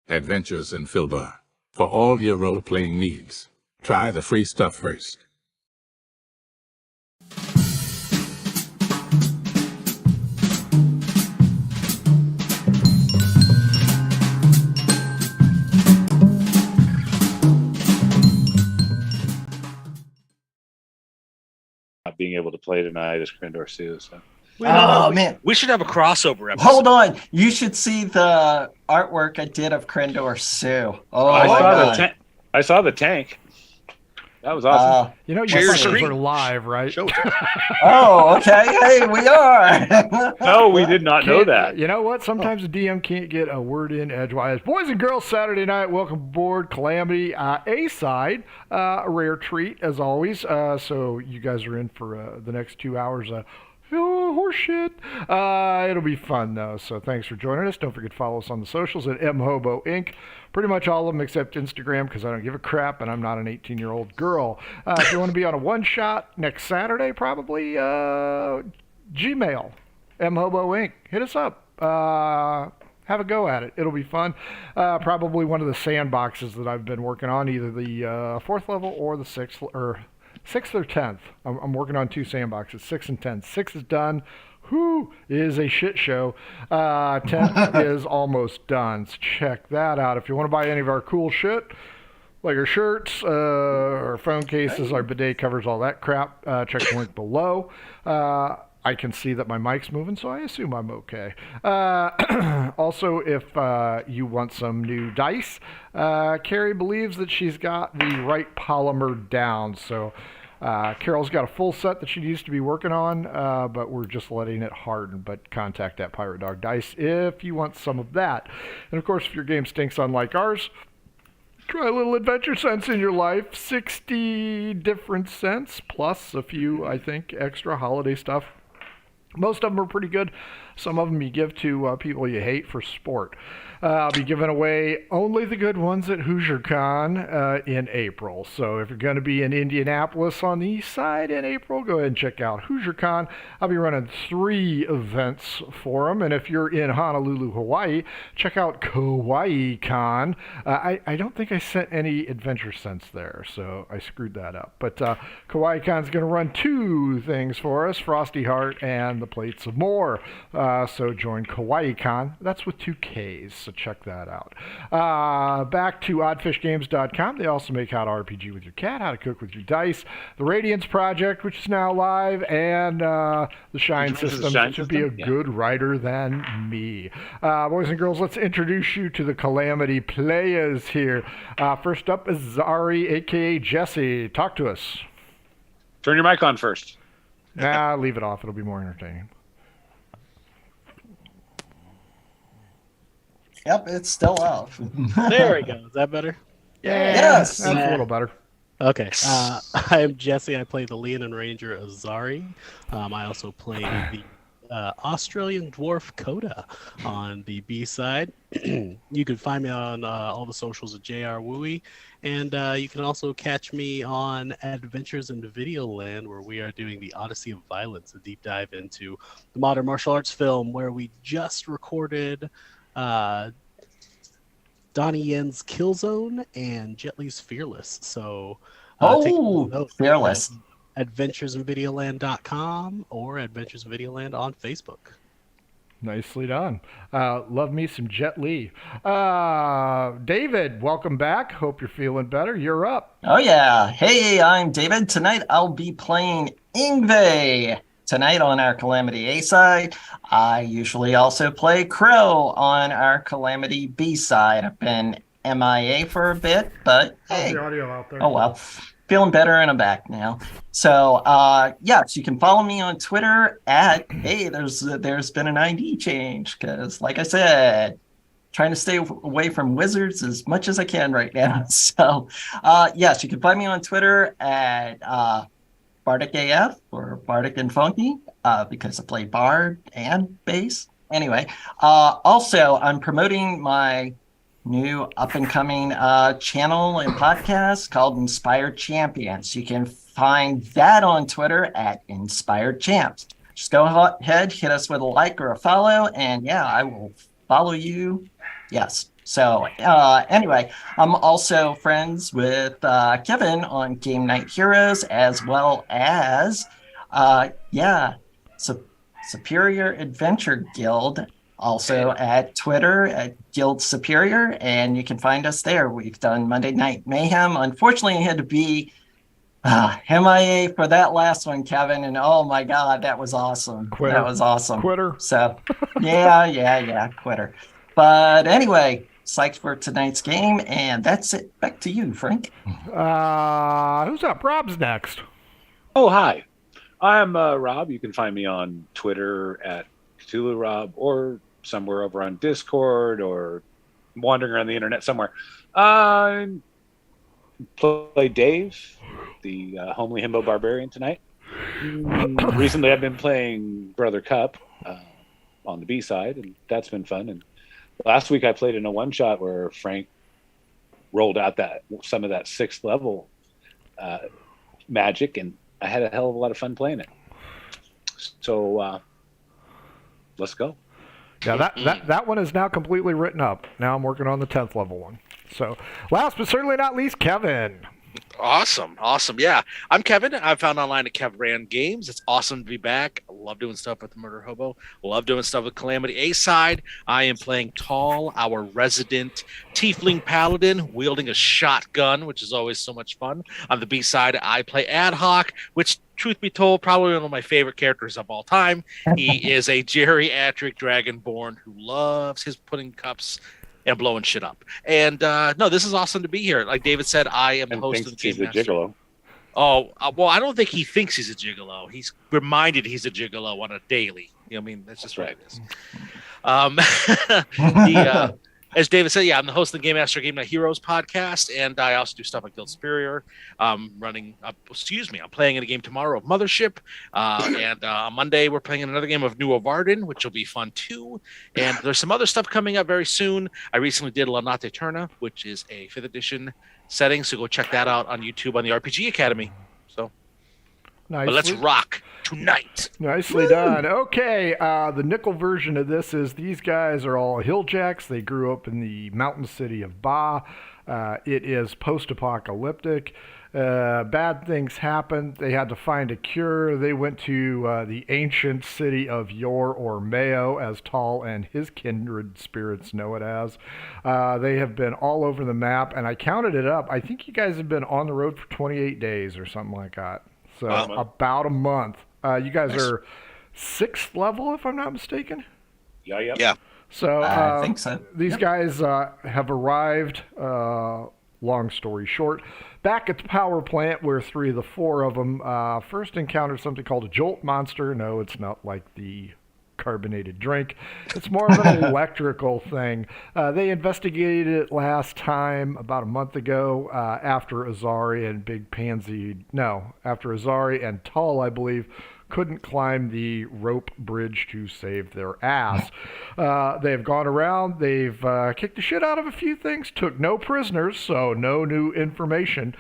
Adventures in Filbar. For all your role-playing needs, try the free stuff first. Not being able to play tonight is Crendor Sue. So. Man, we should have a crossover episode. Hold on, you should see the artwork I did of Crendor Sue. Oh, I saw the tank. That was awesome. You know, Cheers, you are live, right? Oh, okay. Hey, we are. No, we did not know that. You know what? Sometimes the DM can't get a word in edgewise. Boys and girls, Saturday night, welcome aboard Calamity A-side. A rare treat, as always. So you guys are in for the next 2 hours. Horse shit. It'll be fun, though. So thanks for joining us. Don't forget to follow us on the socials at mhobo inc. Pretty much all of them except Instagram, because I don't give a crap and I'm not an 18-year-old girl. If you want to be on a one-shot next Saturday, probably Gmail, mhobo inc. Hit us up. Have a go at it. It'll be fun. Probably one of the sandboxes that I've been working on, either the 4th level or the 6th or 10th. I'm working on 2 sandboxes, 6 and 10. 6 is done. Whew, is a shit show. 10th is almost done. So check that out. If you want to buy any of our cool shit, like our shirts, our phone cases, our bidet covers, all that crap, check the link below. I can see that my mic's moving, so I assume I'm okay. Also, if you want some new dice, Carrie believes that she's got the right polymer down. So Carol's got a full set that she used to be working on, but we're just letting it harden. But contact that Pirate Dog Dice if you want some of that. And of course, if your game stinks unlike ours, try a little Adventure Sense in your life. 60 different cents, plus a few, I think, extra holiday stuff. Most of them are pretty good. Some of them you give to people you hate for sport. I'll be giving away only the good ones at HoosierCon in April. So if you're going to be in Indianapolis on the east side in April, go ahead and check out HoosierCon. I'll be running 3 events for them. And if you're in Honolulu, Hawaii, check out KawaiiCon. I don't think I sent any Adventure Sense there, so I screwed that up. But KawaiiCon's going to run 2 things for us, Frosty Heart and the Plates of More. So join KawaiiCon. That's with 2 Ks, so check that out. Back to oddfishgames.com. They also make how to RPG with your cat, how to cook with your dice, the Radiance Project, which is now live, and the Shine System, which would be a good writer than me. Boys and girls, let's introduce you to the Calamity players here. First up is Zari, a.k.a. Jesse. Talk to us. Turn your mic on first. Leave it off. It'll be more entertaining. Yep, it's still off. There we go. Is that better? Yes. That's a little better. Okay. I'm Jesse. I play the Leonin Ranger Azari. I also play the Australian Dwarf Coda on the B side. You can find me on all the socials at JR Wooey. And you can also catch me on Adventures in Videoland, where we are doing the Odyssey of Violence, a deep dive into the modern martial arts film, where we just recorded Donnie Yen's Killzone and Jet Li's Fearless. So Fearless. AdventuresInVideoland.com or Adventures in Videoland on Facebook. Nicely done. Love me some Jet Li. David, welcome back. Hope you're feeling better. You're up. Oh, yeah. Hey, I'm David. Tonight I'll be playing Yngwie. Tonight on our Calamity A side. I usually also play Crow on our Calamity B side. I've been MIA for a bit, but hey. The audio out there. Oh well. Feeling better and I'm back now. So yes, you can follow me on Twitter at there's been an ID change, because like I said, trying to stay away from wizards as much as I can right now. So yes, you can find me on Twitter at Bardic AF or Bardic and Funky, because I play Bard and Bass. Anyway, also I'm promoting my new up-and-coming channel and podcast called Inspired Champions. You can find that on Twitter at Inspired Champs. Just go ahead, hit us with a like or a follow, and yeah, I will follow you. Yes, So anyway, I'm also friends with Kevin on Game Night Heroes, as well as Superior Adventure Guild, also at Twitter at Guild Superior, and you can find us there. We've done Monday Night Mayhem. Unfortunately, I had to be MIA for that last one, Kevin, and oh my God, that was awesome. Quitter. That was awesome. Quitter. So, yeah, quitter. But anyway, psyched for tonight's game, and that's it. Back to you, Frank. Who's up? Rob's next. Oh, hi. I'm Rob. You can find me on Twitter at Cthulhu Rob, or somewhere over on Discord, or wandering around the internet somewhere. Play Dave, the homely himbo barbarian tonight. Recently, I've been playing Brother Cup on the B side, and that's been fun. And last week, I played in a one shot where Frank rolled out some of that 6th level magic, and I had a hell of a lot of fun playing it. So let's go. Yeah, that one is now completely written up. Now I'm working on the 10th level one. So, last but certainly not least, Kevin. Awesome. Yeah, I'm Kevin. I'm found online at KevRan Games. It's awesome to be back. I love doing stuff with the Murder Hobo. Love doing stuff with Calamity A-Side. I am playing Tall, our resident tiefling paladin, wielding a shotgun, which is always so much fun. On the B-side, I play Ad Hoc, which, truth be told, probably one of my favorite characters of all time. He is a geriatric dragonborn who loves his pudding cups and blowing shit up. And no, this is awesome to be here. Like David said, I am the host of the Game Master. He's a gigolo. Oh, well, I don't think he thinks he's a gigolo. He's reminded he's a gigolo on a daily. You know what I mean? That's just right. What it is. As David said, yeah, I'm the host of the Game Master Game Night Heroes podcast, and I also do stuff at Guild Superior. I'm playing in a game tomorrow of Mothership, and on Monday we're playing in another game of New Varden, which will be fun too. And there's some other stuff coming up very soon. I recently did La Notte Eterna, which is a 5th edition setting, so go check that out on YouTube on the RPG Academy. So, but let's rock tonight. Nicely done. Okay, the nickel version of this is these guys are all hilljacks. They grew up in the mountain city of Ba. It is post-apocalyptic. Bad things happened. They had to find a cure. They went to the ancient city of Yor, or Mayo, as Tall and his kindred spirits know it as. They have been all over the map, and I counted it up. I think you guys have been on the road for 28 days or something like that. So about a month. You guys are 6th level, if I'm not mistaken? Yeah. So I think so. These guys have arrived, long story short, back at the power plant where 3 of the 4 of them first encountered something called a jolt monster. No, it's not like the carbonated drink. It's more of an electrical thing. They investigated it last time about a month ago after Azari and Tall, I believe, couldn't climb the rope bridge to save their ass. They've gone around, they've kicked the shit out of a few things, took no prisoners, so no new information.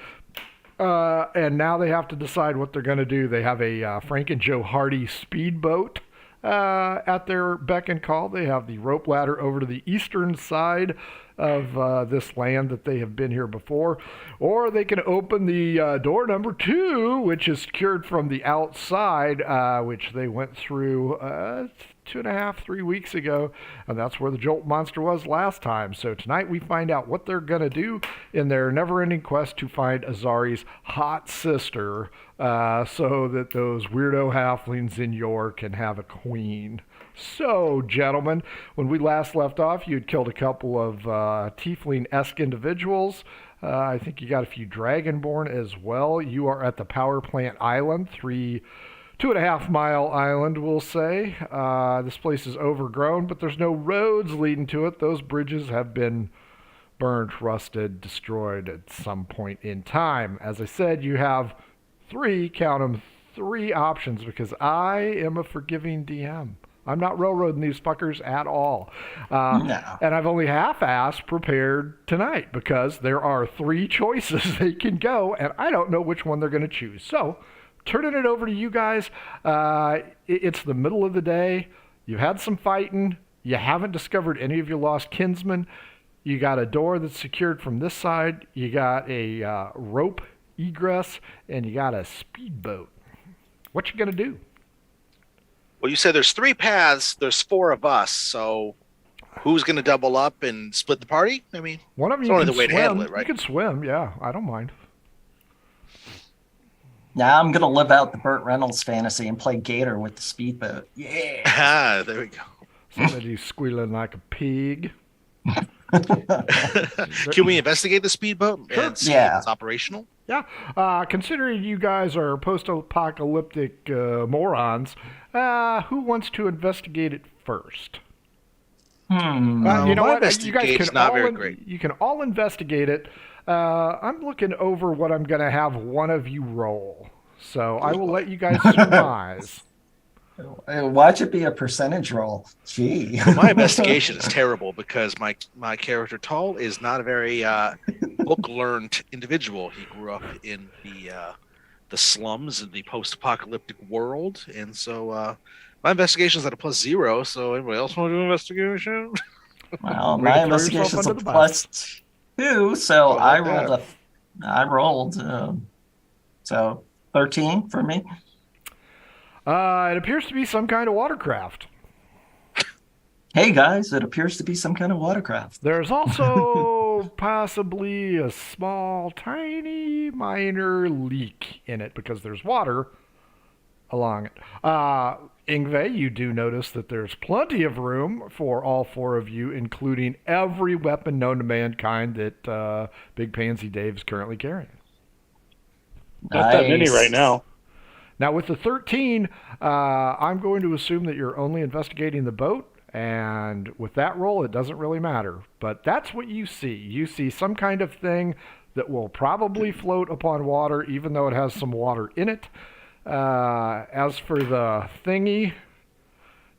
And now they have to decide what they're going to do. They have a Frank and Joe Hardy speedboat at their beck and call. They have the rope ladder over to the eastern side of this land that they have been here before, or they can open the door number 2, which is secured from the outside, which they went through 2.5-3 weeks ago, and that's where the Jolt Monster was last time. So tonight we find out what they're going to do in their never-ending quest to find Azari's hot sister, so that those weirdo halflings in York can have a queen. So, gentlemen, when we last left off, you had killed a couple of tiefling-esque individuals. I think you got a few dragonborn as well. You are at the power plant island, 2.5 mile island, we'll say. This place is overgrown, but there's no roads leading to it. Those bridges have been burned, rusted, destroyed at some point in time. As I said, you have 3 options, because I am a forgiving DM. I'm not railroading these fuckers at all. No. And I've only half-assed prepared tonight, because there are 3 choices they can go, and I don't know which one they're going to choose. So, turning it over to you guys. It's the middle of the day. You've had some fighting. You haven't discovered any of your lost kinsmen. You got a door that's secured from this side. You got a rope egress, and you got a speedboat. What you gonna do? Well, you said there's 3 paths. There's 4 of us. So who's going to double up and split the party? I mean, One of it's you only can the way swim. to handle it, right? You can swim. Yeah, I don't mind. Yeah, I'm gonna live out the Burt Reynolds fantasy and play Gator with the speedboat. Yeah. Ah, there we go. Somebody squealing like a pig. Can we investigate the speedboat and see if it's operational? Yeah. Considering you guys are post-apocalyptic morons, who wants to investigate it first? You know My what? You guys investigate's can not all very great. You can all investigate it. I'm looking over what I'm going to have one of you roll. So I will let you guys surmise. Watch it be a percentage roll. Gee. Well, my investigation is terrible because my character Tall is not a very book-learned individual. He grew up in the slums in the post-apocalyptic world, and so my investigation is at a +0. So anybody else want to do investigation? Well, Way to my throw yourself investigation is a under the bus. +2, so How I about rolled so 13 for me. It appears to be some kind of watercraft. Hey guys, it appears to be some kind of watercraft. There's also possibly a small, tiny, minor leak in it because there's water along it. Ingve, you do notice that there's plenty of room for all 4 of you, including every weapon known to mankind that Big Pansy Dave's currently carrying. Not that many right now. Now, with the 13, I'm going to assume that you're only investigating the boat, and with that roll, it doesn't really matter. But that's what you see. You see some kind of thing that will probably float upon water, even though it has some water in it. As for the thingy,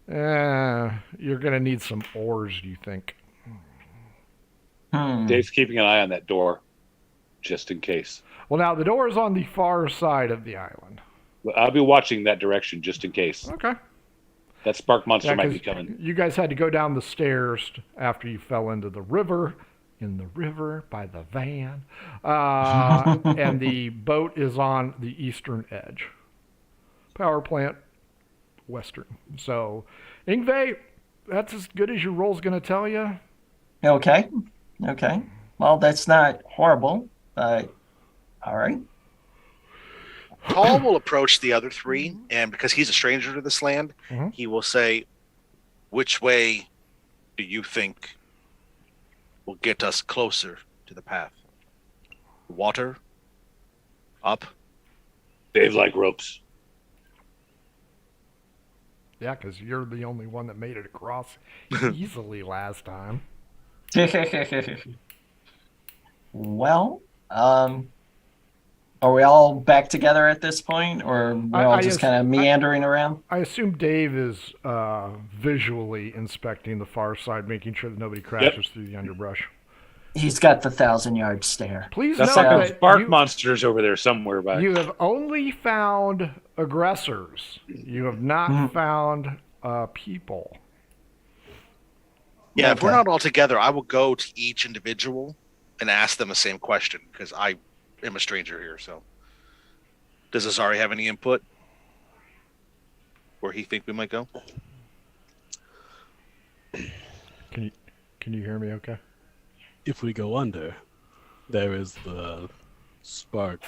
you're going to need some oars, do you think? Dave's keeping an eye on that door, just in case. Well, now, the door is on the far side of the island. I'll be watching that direction just in case. Okay. That spark monster might 'cause be coming. you guys had to go down the stairs after you fell into the river, by the van. And the boat is on the eastern edge. Power plant, western. So, Ingve, that's as good as your roll's going to tell you. Okay. Well, that's not horrible, but all right. Tall will approach the other 3, and because he's a stranger to this land, he will say, "Which way do you think will get us closer to the path? Water? Up?" Dave like ropes. Yeah, because you're the only one that made it across easily last time. Well, are we all back together at this point, or we're all just kind of meandering around? I assume Dave is visually inspecting the far side, making sure that nobody crashes through the underbrush. He's got the 1,000-yard stare. Please That's note like that spark monsters over there somewhere. you have only found aggressors. You have not found people. Yeah, if we're not all together, I will go to each individual and ask them the same question because I am a stranger here. So, does Azari have any input where he think we might go? Can you hear me? Okay. If we go under, there is the spark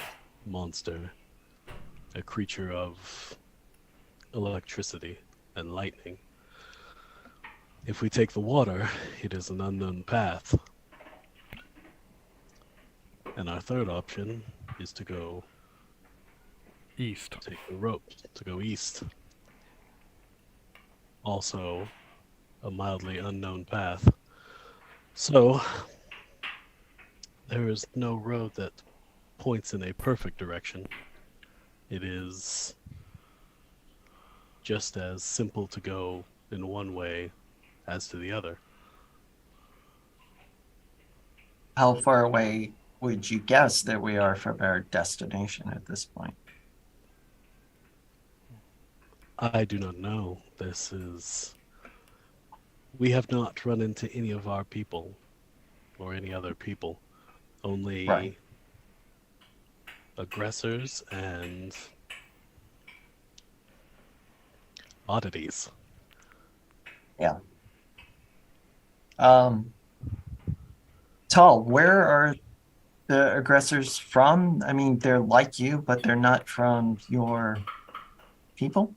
monster, a creature of electricity and lightning. If we take the water, it is an unknown path. And our third option is to go East. take the rope to go east. Also, a mildly unknown path. So, there is no road that points in a perfect direction. It is just as simple to go in one way as to the other. How far away would you guess that we are from our destination at this point? I do not know. We have not run into any of our people. or any other people. Only Right. aggressors and oddities. Tal, where are the aggressors from? I mean, they're like you, but they're not from your people.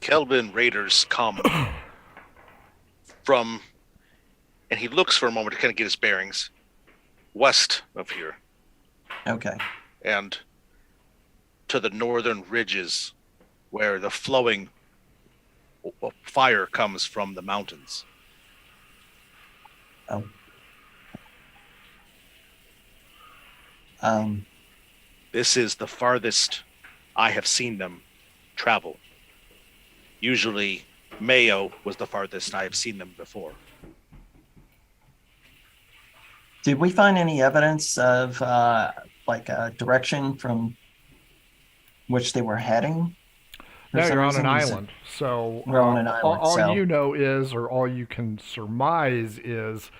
Kelvin raiders come from, and he looks for a moment to kind of get his bearings, west of here Okay. and to the northern ridges where the flowing fire comes from the mountains. Oh. Um. This is the farthest I have seen them travel. Usually Mayo was the farthest I have seen them before. Did we find any evidence of like a direction from which they were heading? For No, some you're on reason an you said- island. So We're on an island, all so- you know is, or all you can surmise is,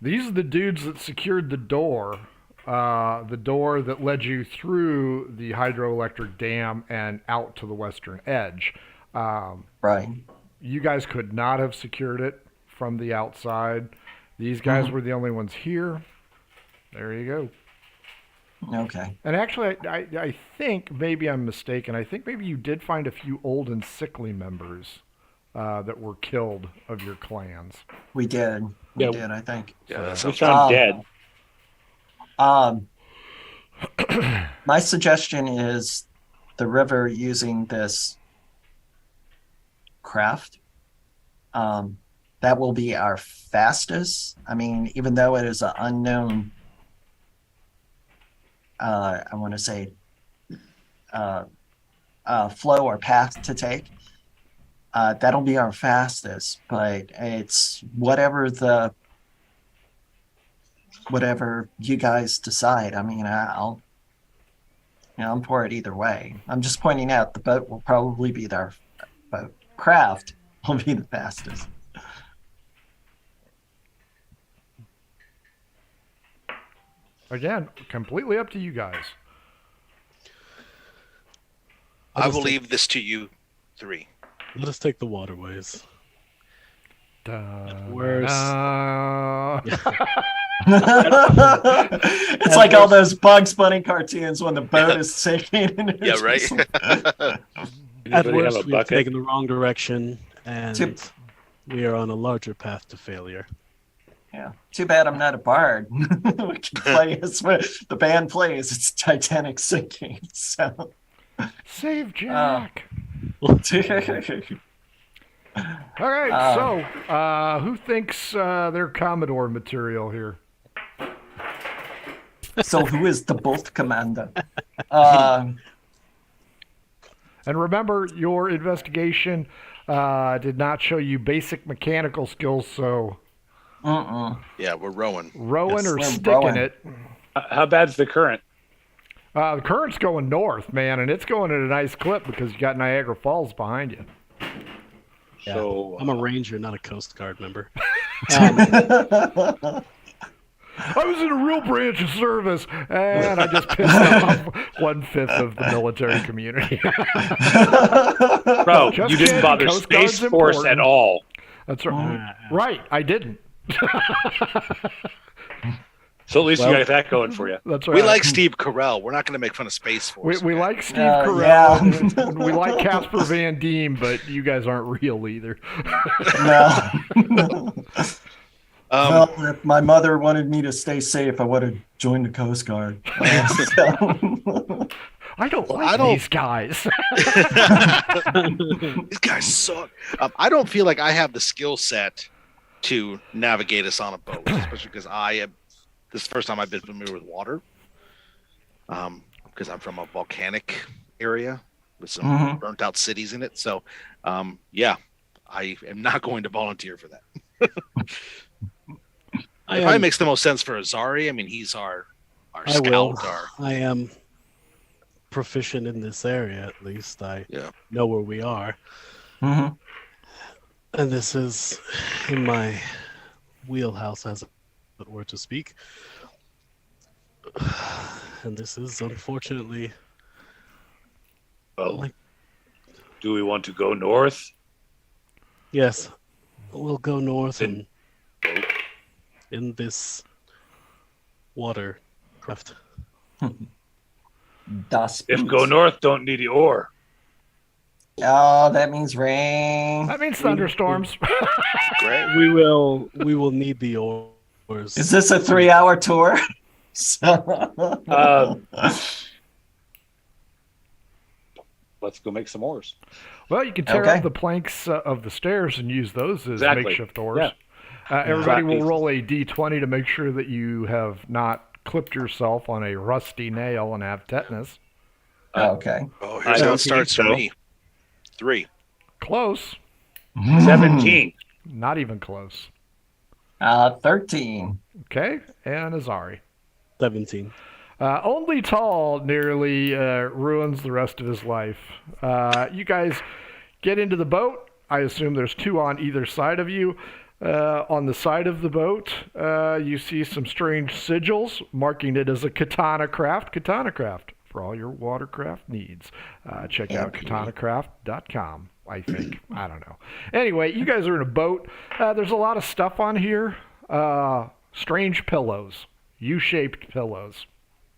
these are the dudes that secured the door that led you through the hydroelectric dam and out to the western edge. Right. You guys could not have secured it from the outside. These guys were the only ones here. There you go. Okay. And actually, I think, maybe I'm mistaken, I think maybe you did find a few old and sickly members that were killed of your clans. We did. We Yeah. did, I think. Yeah, that We sounds found dead. My suggestion is the river using this craft. That will be our fastest. I mean, even though it is an unknown, I want to say, flow or path to take. That'll be our fastest, but it's whatever you guys decide. I mean, I'm for it either way. I'm just pointing out the boat will probably be our boat. Craft will be the fastest. Again, completely up to you guys. I will leave this to you three. Let us take the waterways. Da, Where's- da. It's like all those Bugs Bunny cartoons when the boat is sinking. And Yeah, it's right. just like- At Anybody have worst, a we've bucket? taken the wrong direction, and Tip. we are on a larger path to failure. Yeah. Too bad I'm not a bard. We can play as well. The band plays. It's Titanic sinking. So. Save Jack. So All right, so who thinks they're Commodore material here? who is the boat commander? And remember, your investigation did not show you basic mechanical skills, so Yeah, we're rowing. rowing Yes, or we're sticking rowing. it. How bad's the current? The current's going north, man, and it's going at a nice clip because you got Niagara Falls behind you. Yeah. So I'm a ranger, not a Coast Guard member. I was in a real branch of service, and I just pissed off 1/5 of the military community. bro, Just you kidding, didn't bother Coast Space Guard's Force important. at all. That's right. Right, I didn't. So at least Well- you got that going for you. That's right. We like Steve Carell. We're not going to make fun of Space Force. We okay? like Steve Yeah. Carell. And we like Casper Van Diem, but you guys aren't real either. No. Um, Well, if my mother wanted me to stay safe, I would have joined the Coast Guard. I don't like I don't- these guys. These guys suck. I don't feel like I have the skill set to navigate us on a boat, especially because this is the first time I've been familiar with water. Because I'm from a volcanic area with some burnt out cities in it. So, yeah, I am not going to volunteer for that. It probably makes the most sense for Azari. I mean, he's our I will. scout. I am proficient in this area, at least. I Yeah. know where we are. Mhm. And this is in my wheelhouse, as it were to speak. And this is unfortunately. Well, do we want to go north? Yes, we'll go north Then- and in this watercraft. Das If Boot. go north, don't need the ore. Oh, that means rain. That means thunderstorms. Great. We will need the oars. Is this a 3-hour tour? Let's go make some ores. Well, you can tear Okay. up the planks of the stairs and use those as Exactly. makeshift oars. Yeah. Everybody will Exactly. roll a d20 to make sure that you have not clipped yourself on a rusty nail and have tetanus. Okay. Oh, I here's how don't it starts for think so. me. 3. Close. 17. Not even close. 13. Okay, and Azari. 17. Only Tall nearly ruins the rest of his life. You guys get into the boat. I assume there's 2 on either side of you. On the side of the boat, you see some strange sigils marking it as a katana craft. Katana craft for all your watercraft needs. Check out katanacraft.com, I think. I don't know. Anyway, you guys are in a boat. There's a lot of stuff on here. Strange pillows. U-shaped pillows.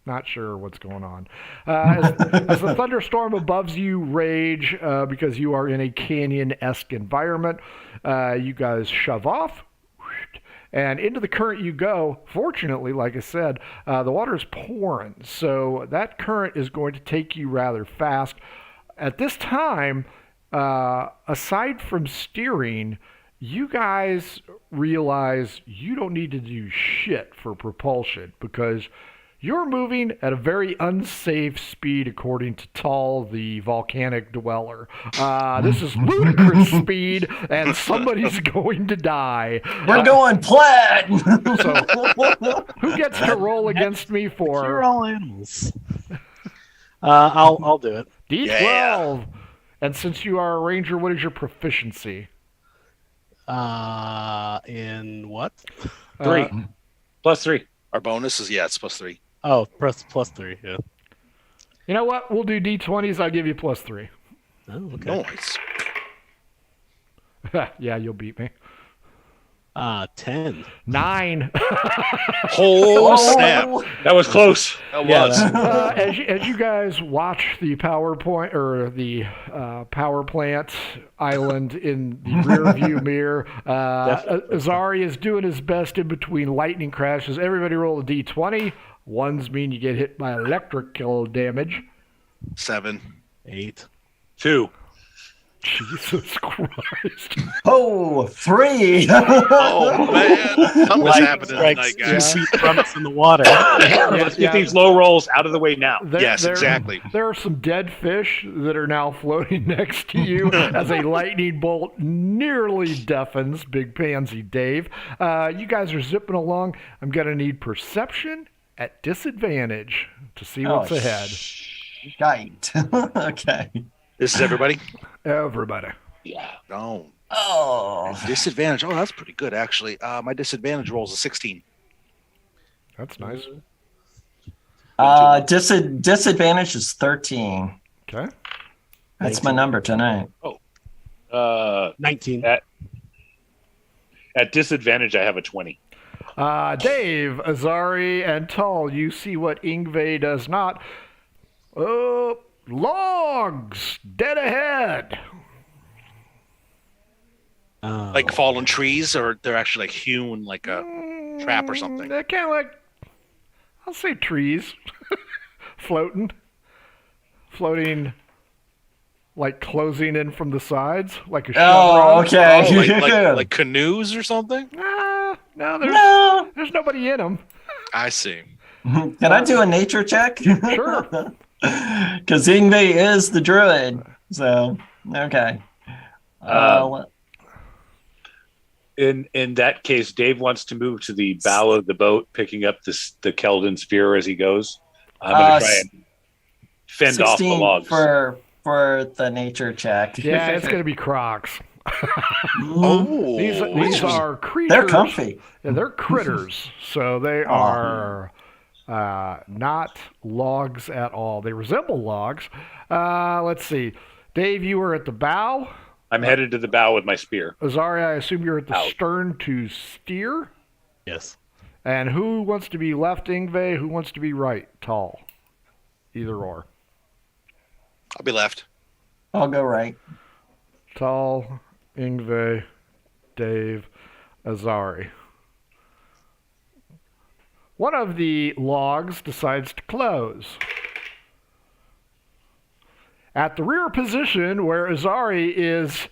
Not sure what's going on. As the thunderstorm above you rage, because you are in a canyon-esque environment, you guys shove off, and into the current you go. Fortunately, like I said, the water is pouring, so that current is going to take you rather fast. At this time, aside from steering, you guys realize you don't need to do shit for propulsion because you're moving at a very unsafe speed, according to Tall, the volcanic dweller. This is ludicrous speed, and somebody's going to die. We're going plaid. So, who gets to roll against me You're for all animals. I'll do it. D12? And since you are a ranger, what is your proficiency? In what? 3. Plus 3. Our bonus is, it's +3. Oh, plus 3. Yeah. You know what? We'll do D20s. I'll give you +3. Oh, okay. Nice. Yeah, you'll beat me. 10. 9. Whole snap. That was close. That Yeah, was. As you guys watch the PowerPoint or the power plant island in the rear view mirror, Azari is doing his best in between lightning crashes. Everybody roll a D20. Ones mean you get hit by electrical damage. 7. 8. 2. Jesus Christ. Oh, 3. Oh, man. Something's Lightning happening strikes tonight, guys. 2 feet from us in the water. Let's get these low rolls out of the way now. Yes, exactly. There are some dead fish that are now floating next to you as a lightning bolt nearly deafens Big Pansy Dave. You guys are yzipping along. I'm going to need perception at disadvantage to see what's ahead. Shite. Okay. This is everybody? Everybody. Yeah. No. Oh. Disadvantage. Oh, that's pretty good, actually. My disadvantage roll is a 16. That's nice. Disadvantage is 13. Okay. That's my number tonight. 19. At disadvantage, I have a 20. Dave, Azari, and Tall, you see what Ingve does not. Logs! Dead ahead! Like fallen trees, or they're actually like hewn like a trap or something? They're kind of like, I'll say trees. Floating, like closing in from the sides, like a Oh, chevron. okay. Like canoes or something? No, No. there's nobody in them. I see. Can I do a nature check? Sure. Because Ingve is the druid. So, okay. In that case, Dave wants to move to the bow of the boat, picking up the Keldon spear as he goes. I'm going to try and fend off the 16 logs. for the nature check. Yeah, it's gonna be Crocs. Oh, These are creatures. They're comfy. Yeah, they're critters, so they are not logs at all. They resemble logs. Let's see. Dave, you were at the bow. I'm headed to the bow with my spear. Azari, I assume you're at the Out. stern to steer. Yes. And who wants to be left, Ingve? Who wants to be right, tall? Either or. I'll be left. I'll go right. Tall, Ingve, Dave, Azari. One of the logs decides to close. At the rear position, where Azari is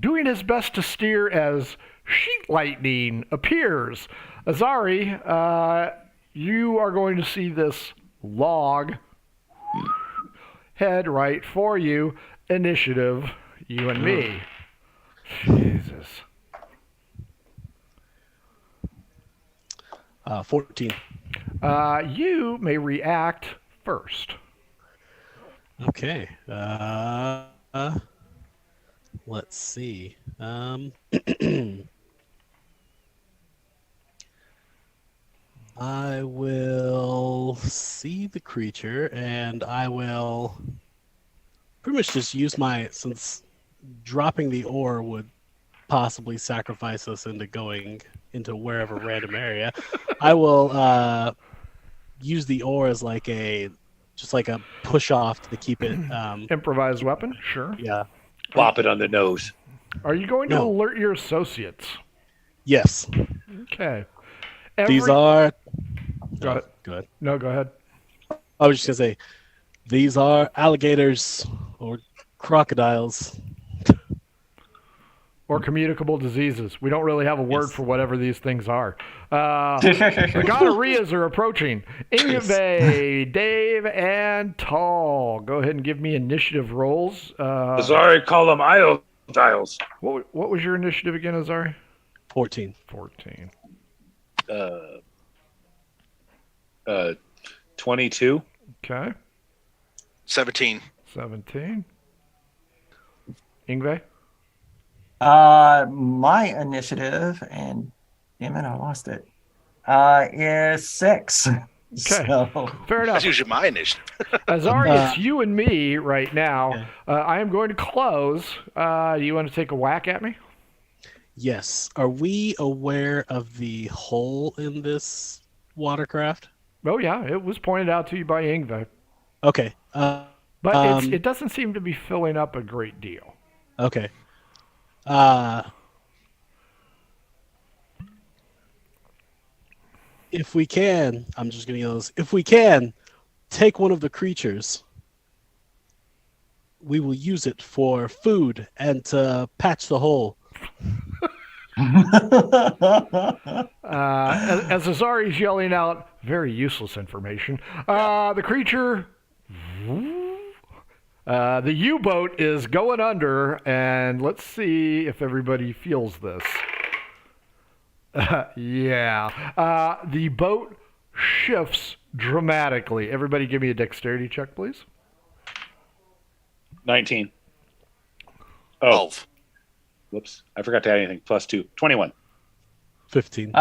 doing his best to steer as sheet lightning appears, Azari, you are going to see this log head right for you. Initiative, you and me. Jesus. 14. You may react first. Okay. Let's see. I will see the creature, and I will pretty much just use since dropping the ore would possibly sacrifice us into going into wherever random area, I will use the ore as just like a push off to keep it. Improvised weapon? Sure. Yeah. Plop it on the nose. Are you going to No. alert your associates? Yes. Okay. These are. Go ahead. Good. No, go ahead. I was just gonna say, these are alligators or crocodiles. Or communicable diseases. We don't really have a word Yes. for whatever these things are. The gonorrheas are approaching. Ingve, Dave, and Tall. Go ahead and give me initiative rolls. Azari, call them aisle dials. What was your initiative again, Azari? 14. 14. 22. Okay. 17. 17. Ingve? My initiative, and damn it, I lost it, is 6. Okay. So, Fair enough. That's usually my initiative. Azari, it's you and me right now. Yeah. I am going to close. You want to take a whack at me? Yes. Are we aware of the hole in this watercraft? Oh, yeah. It was pointed out to you by Ingve. Okay. But it doesn't seem to be filling up a great deal. Okay. If we can, I'm just going to use. If we can, take one of the creatures. We will use it for food and to patch the hole. As Azari's yelling out very useless information, the creature, the U-boat is going under, and let's see if everybody feels this. Yeah. The boat shifts dramatically. Everybody give me a dexterity check, please. 19. Oh, 12. whoops. I forgot to add anything. +2. 21. 15.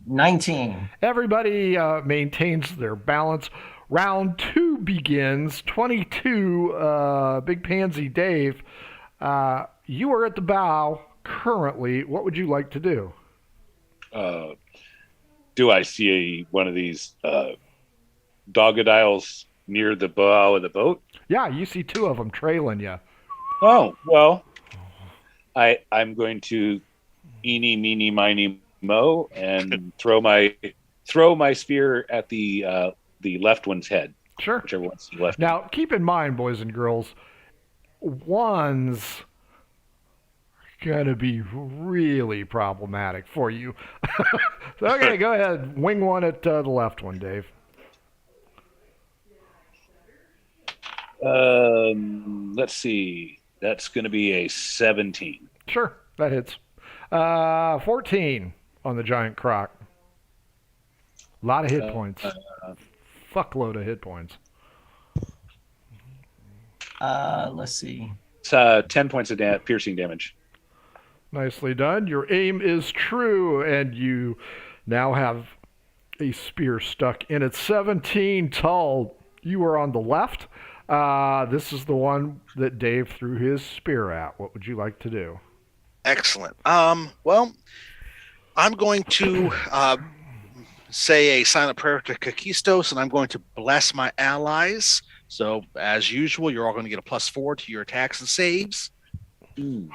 19. Everybody maintains their balance. Round 2 begins. 22, Big Pansy Dave. You are at the bow currently. What would you like to do? Do I see one of these dogodiles near the bow of the boat? Yeah, you see 2 of them trailing you. Oh, well, I'm going to eeny, meeny, miny, mo, and throw my spear at the left one's head. Sure. Whichever one's the left. Now, keep in mind, boys and girls, one's going to be really problematic for you. So, okay, go ahead. Wing one at the left one, Dave. Let's see. That's going to be a 17. Sure, that hits. 14 on the giant croc. A lot of hit points. Fuckload of hit points. Let's see. 10 points of piercing damage. Nicely done. Your aim is true, and you now have a spear stuck in it. 17 Tull. You are on the left. This is the one that Dave threw his spear at. What would you like to do? Excellent. Well, I'm going to say a silent prayer to Kakistos, and I'm going to bless my allies. So, as usual, you're all going to get a +4 to your attacks and saves. And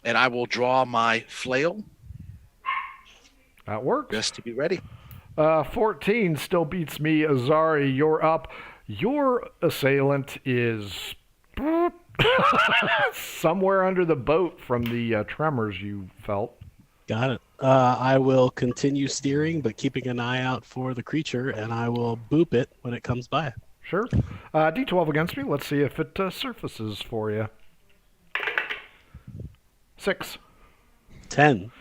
I will draw my flail. That works. Just to be ready. 14 still beats me. Azari, you're up. Your assailant is somewhere under the boat from the tremors you felt. Got it. I will continue steering, but keeping an eye out for the creature, and I will boop it when it comes by. Sure. D12 against me. Let's see if it surfaces for you. 6. 10.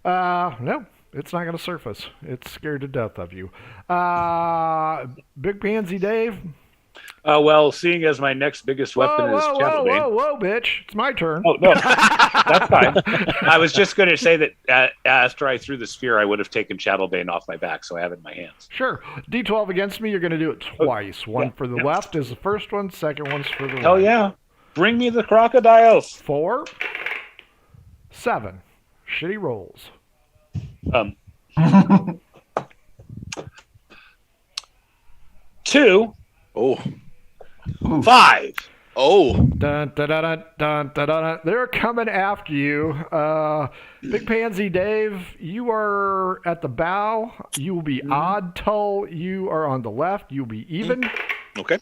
No, it's not going to surface. It's scared to death of you. Big Pansy Dave. Well, seeing as my next biggest weapon is Shadow Bane. Whoa, bitch. It's my turn. Oh, no. That's fine. I was just going to say that after I threw the spear, I would have taken Shadow Bane off my back, so I have it in my hands. Sure. D12 against me, you're going to do it twice. One for the left is the first one, second one's for the right. Hell yeah. Bring me the crocodiles. 4, 7. Shitty rolls. 2. Oh. 5. Oh. Dun, dun, dun, dun, dun, dun, dun. They're coming after you. Big Pansy Dave, you are at the bow. You will be odd. Tull, you are on the left. You'll be even. Okay.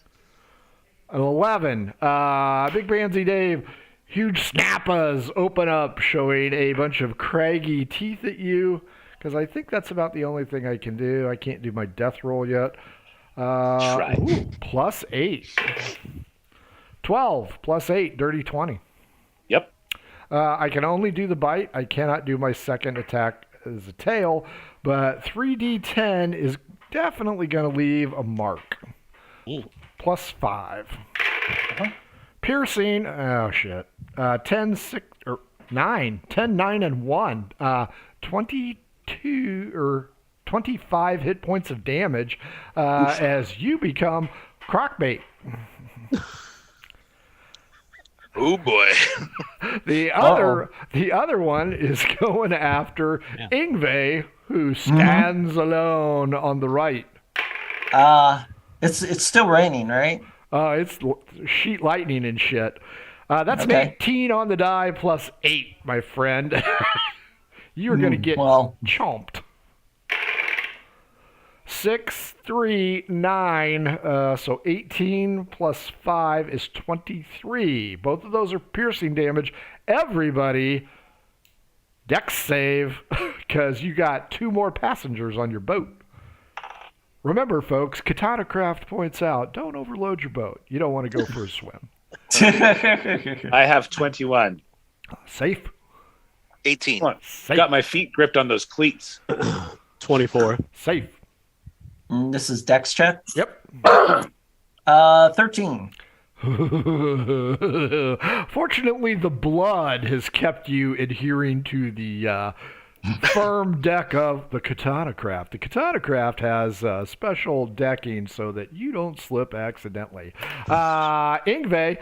An 11. Big Pansy Dave, huge snappas open up, showing a bunch of craggy teeth at you. Because I think that's about the only thing I can do. I can't do my death roll yet. Try. +8. 12 +8, dirty 20. Yep. I can only do the bite. I cannot do my second attack as a tail, but 3d10 is definitely going to leave a mark. +5. Piercing. Oh shit. 10, 6, or 9. 10, 9, and 1. 22 or 25 hit points of damage as you become crockbait. Oh boy. The other one is going after Ingve, who stands alone on the right. It's still raining, right? It's sheet lightning and shit. That's an 18 on the die +8, my friend. You're going to get chomped. 6, 3, 9. So 18 +5 is 23. Both of those are piercing damage. Everybody, dex save, because you got 2 more passengers on your boat. Remember, folks, Katana Craft points out, don't overload your boat. You don't want to go for a swim. I have 21. Safe. 18. Safe. Got my feet gripped on those cleats. 24. Safe. This is dex check. Yep. 13. Fortunately, the blood has kept you adhering to the firm deck of the Katana Craft. The Katana Craft has special decking so that you don't slip accidentally. Ingve,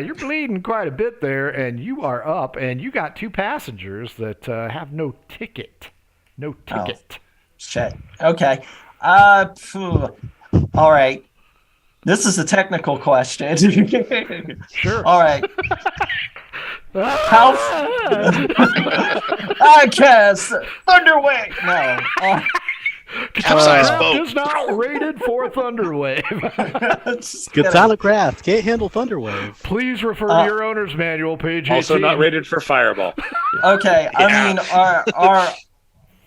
you're bleeding quite a bit there, and you are up, and you got 2 passengers that have no ticket. No ticket. Oh, shit. Okay. All right. This is a technical question. Sure. All right. How? I cast Thunderwave. No. Capsize Craft boat. is not rated for Thunderwave. Katana Craft can't handle Thunderwave. Please refer to your owner's manual, page 18. Also not rated for Fireball. Okay. I mean, are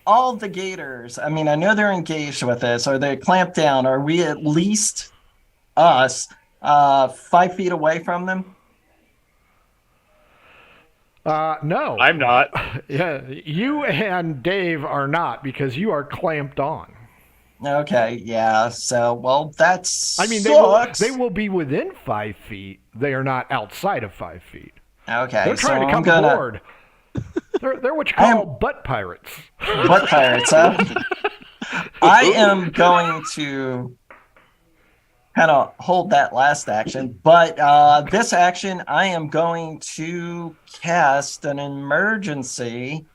all the gators? I mean, I know they're engaged with this. Are they clamped down? Are we at least us 5 feet away from them? No. I'm not. Yeah, you and Dave are not because you are clamped on. Okay, yeah. So, well, that's. I mean, sucks. they will be within 5 feet. They are not outside of 5 feet. Okay, They're trying so to come I'm gonna aboard. They're what you call butt pirates. butt pirates, huh? I am going to kind of hold that last action, but this action I am going to cast an emergency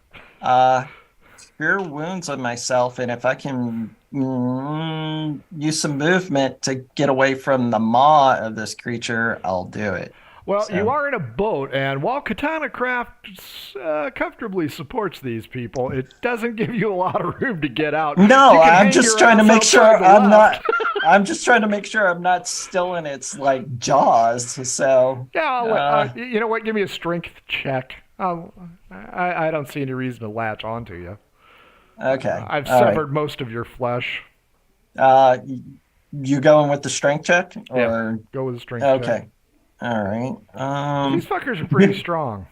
cure wounds on myself, and if I can use some movement to get away from the maw of this creature, I'll do it. Well, So- you are in a boat, and while Katana Craft comfortably supports these people, it doesn't give you a lot of room to get out. No, You can I'm hang just your trying to ass make sure outside the I'm left. not. I'm just trying to make sure I'm not still in its like jaws. So Yeah, you know what? Give me a strength check. I don't see any reason to latch onto you. okay, I've all right. severed most of your flesh. You going with the strength check or Yeah, go with a strength check. okay? All right. These fuckers are pretty strong.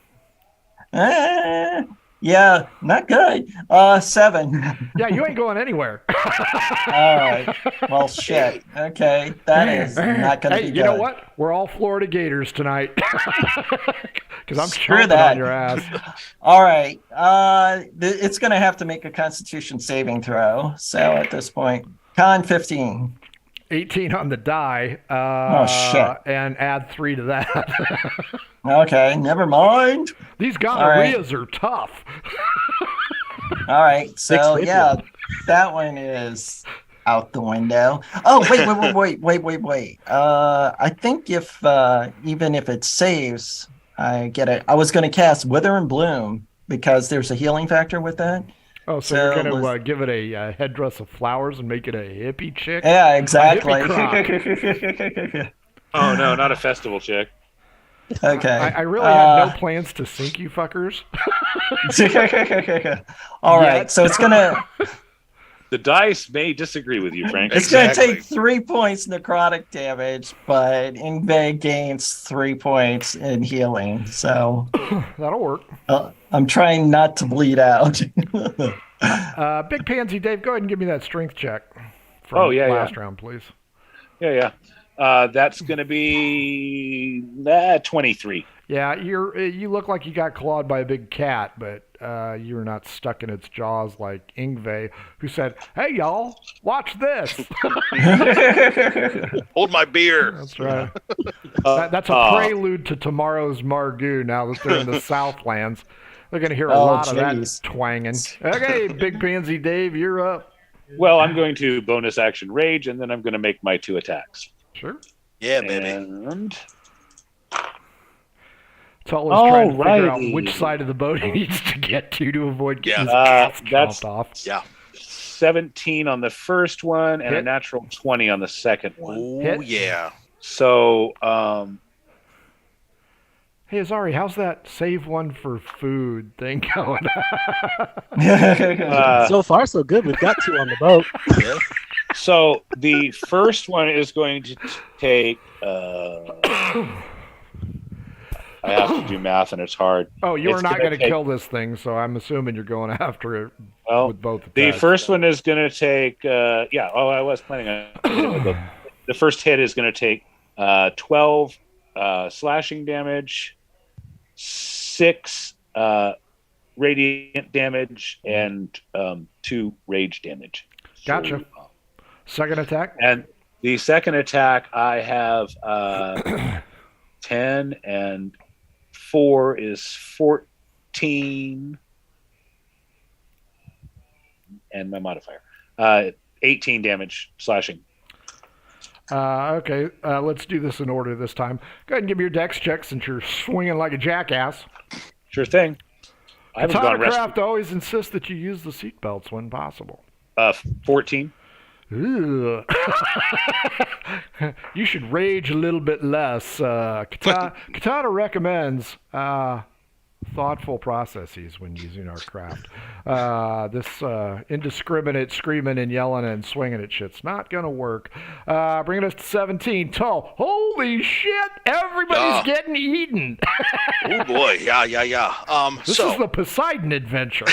Yeah, not good. 7. Yeah, you ain't going anywhere. All right. Well, shit. Okay, that is not going to Hey, be you know good. what? We're all Florida Gators tonight. Because I'm Screw chomping that. on your ass. All right. It's going to have to make a Constitution saving throw. So at this point, con 15. 18 on the die. Shit. And add 3 to that. Okay, never mind. These gonorrheas are tough. All right. So 650. yeah, that one is out the window. Oh, wait. I think if even if it saves, I get it. I was going to cast Wither and Bloom because there's a healing factor with that. Oh, so you're going to give it a headdress of flowers and make it a hippie chick? Yeah, exactly. Oh no, not a festival chick. Okay. I really had no plans to sink you fuckers. All right. Yet. So it's gonna The dice may disagree with you, Frank. it's gonna take 3 points necrotic damage, but Ingve gains 3 points in healing. So That'll work. I'm trying not to bleed out. Big Pansy Dave, go ahead and give me that strength check from Oh, yeah, last yeah. round, please. Yeah. That's gonna be 23. Yeah, you look like you got clawed by a big cat, but you're not stuck in its jaws like Ingve, who said, "Hey y'all, watch this." Hold my beer. That's right. That's a prelude to tomorrow's Margoo. Now that they're in the Southlands, they're going to hear a lot of jeez. that twanging. Okay, Big Pansy Dave, you're up. Well, I'm going to bonus action rage, and then I'm going to make my 2 attacks. Sure. Yeah, baby. And Tull is trying to figure out Alrighty. which side of the boat he needs to get to avoid getting his Yeah. cats That's- chomped off. Yeah. 17 on the first one, and a Hit. natural 20 on the second one. Oh, Hit. yeah. So, Hey, Azari, how's that save one for food thing going? So far, so good. We've got 2 on the boat. Yeah. so the first one is going to take. I have to do math, and it's hard. Oh, you're It's not gonna going to take- kill this thing, so I'm assuming you're going after it Well, with both the attacks. first one is going to take. I was planning on. The first hit is going to take 12 slashing damage, 6 radiant damage, and 2 rage damage. Gotcha. Second attack? And the second attack, I have 10, and 4 is 14, and my modifier. 18 damage slashing. Okay, let's do this in order this time. Go ahead and give me your dex check since you're swinging like a jackass. Sure thing. I haven't Katana gone rest. Craft always insists that you use the seatbelts when possible. 14. Ugh. You should rage a little bit less. Katana recommends thoughtful processes when using our craft. This indiscriminate screaming and yelling and swinging at shit's not going to work. Bringing us to 17. Tull. Holy shit! Everybody's getting eaten. Oh boy. Yeah. This is the Poseidon adventure.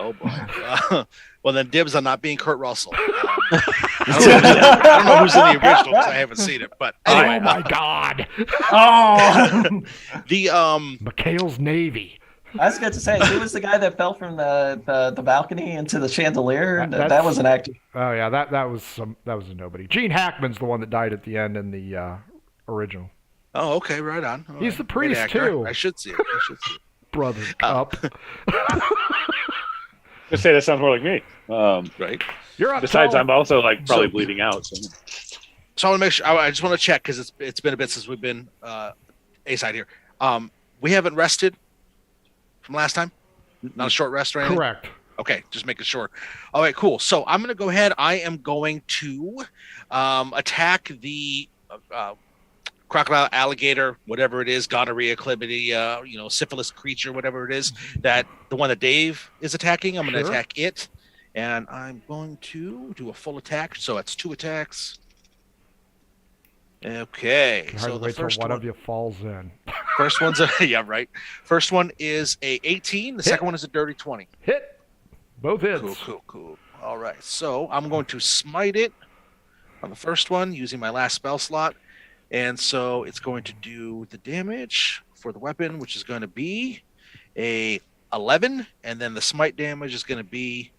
Oh boy. Well, then dibs on not being Kurt Russell. I don't know who's in the original because I haven't seen it. But anyway, Oh my God! Oh, the McHale's Navy. I was going to say, who was the guy that fell from the balcony into the chandelier? That was an actor. Oh yeah, that was a nobody. Gene Hackman's the one that died at the end in the original. Oh, okay, right on. All He's right. the priest, Great actor. too. I should see it. Brother Cup. Just say that sounds more like me. Right. You're up. Besides, Tom. I'm also like probably So- bleeding out. So. So I want to make sure. I just want to check because it's been a bit since we've been A side here. We haven't rested from last time. Not a short rest or anything. Correct. Okay, just making sure. All right, cool. So I'm going to go ahead. I am going to attack the crocodile, alligator, whatever it is, gonorrhea, chlamydia, syphilis creature, whatever it is, that the one that Dave is attacking. I'm going to Sure. attack it, and I'm going to do a full attack. So that's 2 attacks. Okay. Hard So to the wait till first one one, of you falls in. first one's a yeah, right. First one is a 18. The second one is a dirty 20. Hit. Both hits. Cool. All right. So I'm going to smite it on the first one using my last spell slot. And so it's going to do the damage for the weapon, which is going to be a 11. And then the smite damage is going to be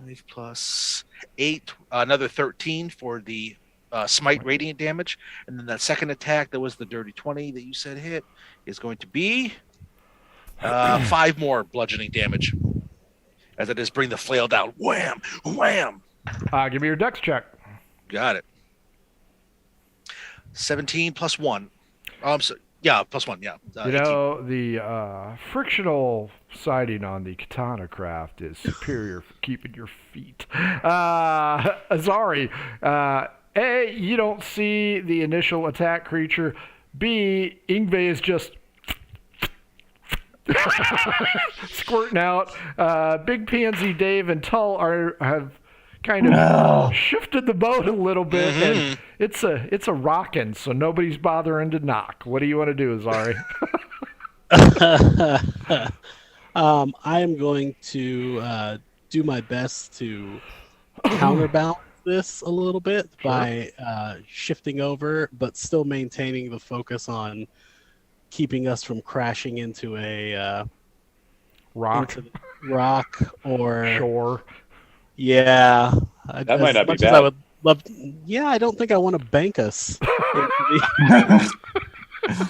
5 plus 8, another 13 for the smite radiant damage. And then that second attack, that was the dirty 20 that you said hit, is going to be 5 more bludgeoning damage. As I just bring the flail down. Wham! Wham! Give me your dex check. Got it. 17 plus 1. Oh, I'm sorry. Yeah, plus 1, yeah. 18. The frictional siding on the katana craft is superior for keeping your feet. Azari, A, you don't see the initial attack creature. B, Ingve is just squirting out. Big Pansy, Dave, and Tull have kind of shifted the boat a little bit, and it's a rockin', so nobody's bothering to knock. What do you want to do, Azari? I am going to do my best to counterbalance this a little bit by shifting over, but still maintaining the focus on keeping us from crashing into a Rock. into the rock or Shore. Yeah, That might not be much as bad. I would love. Yeah, I don't think I want to bank us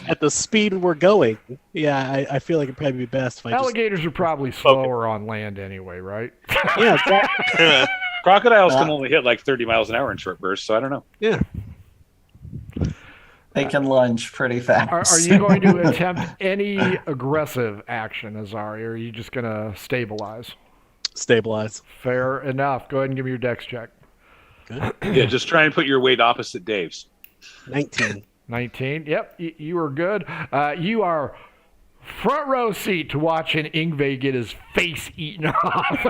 at the speed we're going. Yeah, I feel like it'd probably be best if I just. Alligators are probably slower on land anyway, right? Yeah, Crocodiles can only hit like 30 miles an hour in short bursts, so I don't know. yeah. They can lunge pretty fast. Are you going to attempt any aggressive action, Azari, or are you just going to stabilize? Stabilize. Fair enough. Go ahead and give me your dex check. Good. Yeah, just try and put your weight opposite Dave's. 19. 19. Yep, you are good. You are front row seat to watching Ingve get his face eaten off.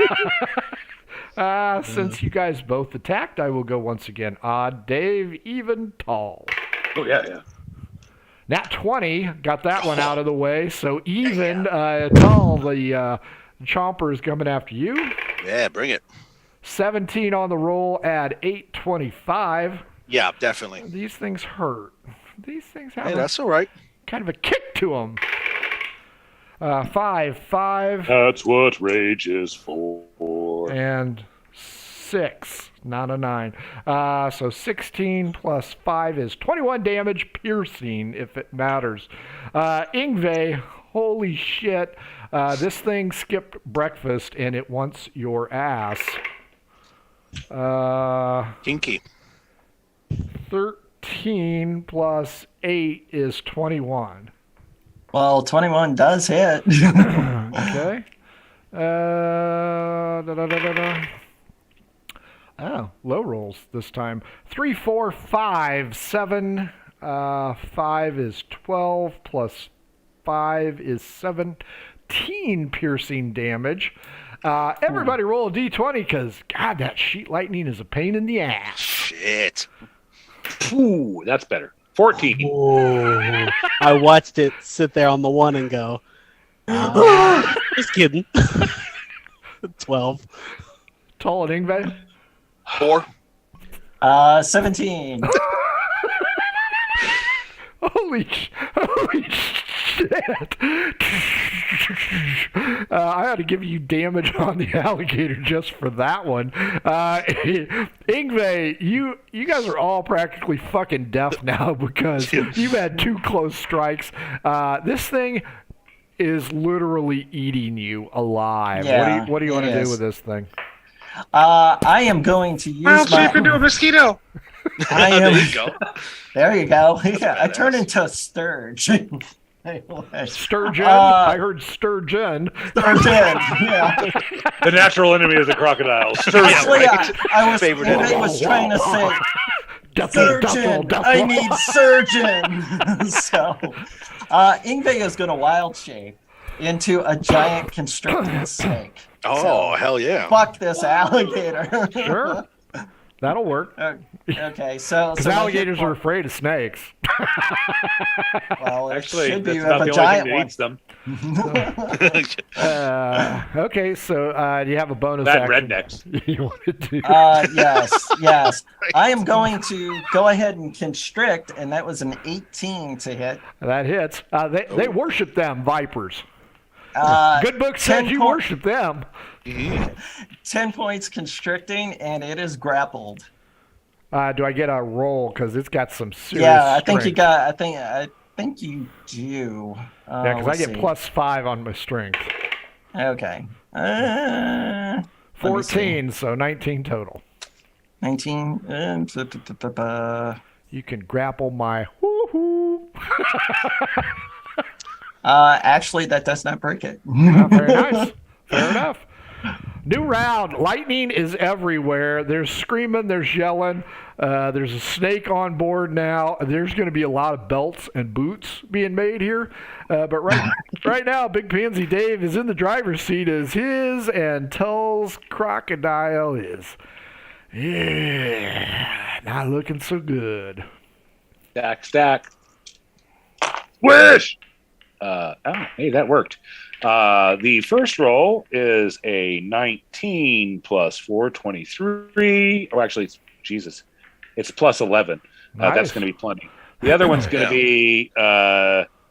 Since you guys both attacked, I will go once again. Odd, Dave, even, Tall. Oh, yeah. Nat 20, got that one out of the way. So even, Tall, the Chomper is coming after you. Yeah, bring it. 17 on the roll, add 825. Yeah, definitely. These things hurt. These things have Hey, that's all right. kind of a kick to them. 5, That's what rage is for. and 6, not a 9. So 16 plus 5 is 21 damage, piercing, if it matters. Ingve, holy shit. This thing skipped breakfast, and it wants your ass. Kinky. 13 plus 8 is 21. Well, 21 does hit. Okay. Oh, low rolls this time. 3, 4, 5, 7. 5 is 12 plus 5 is 17 piercing damage. Everybody roll a d20 because, God, that sheet lightning is a pain in the ass. Shit. Ooh, that's better. 14. Whoa. I watched it sit there on the one and go, just kidding. 12. Tall and Ingve? 4. 17. Holy shit. I ought to give you damage on the alligator just for that one. Ingve, you guys are all practically fucking deaf now because you've had 2 close strikes. This thing is literally eating you alive. Yeah, what do you want to it do is. with this thing? I am going to use I'll shape into a mosquito. There you go. There you go. Yeah, I turn into a sturge. Sturgeon? I heard sturgeon. Sturgeon, yeah. The natural enemy is a crocodile. Actually, I was Favorite trying to say surgeon. I need surgeon. So, Ingve is going to wild shape into a giant constricted snake. Oh, So, hell yeah. fuck this alligator. Sure. That'll work. Okay, so Because my hit alligators are point- afraid of snakes. well, it Actually, should be that's not a the only giant thing that one. eats them. Okay, so do you have a bonus Bad action? rednecks. You want to do? Yes. I am going to go ahead and constrict, and that was an 18 to hit. That hits. They worship them, vipers. Good book 10 says you po- worship them. 10 points constricting, and it is grappled. Do I get a roll? Because it's got some serious Yeah, I think you strength. got. I think you do. Yeah, because I get +5 on my strength. Okay. Let me see. 14, so 19 total. 19. You can grapple my woohoo. Actually, that does not break it. Very nice. Fair enough. New round. Lightning is everywhere. There's screaming. There's yelling. There's a snake on board now. There's going to be a lot of belts and boots being made here. But right now, Big Pansy Dave is in the driver's seat as his and Tull's crocodile is. Yeah, not looking so good. Stack. Wish! Hey, that worked. The first roll is a 19 plus 4, 23. Oh, actually, it's plus 11. That's Nice. going to be plenty. The other one's going to be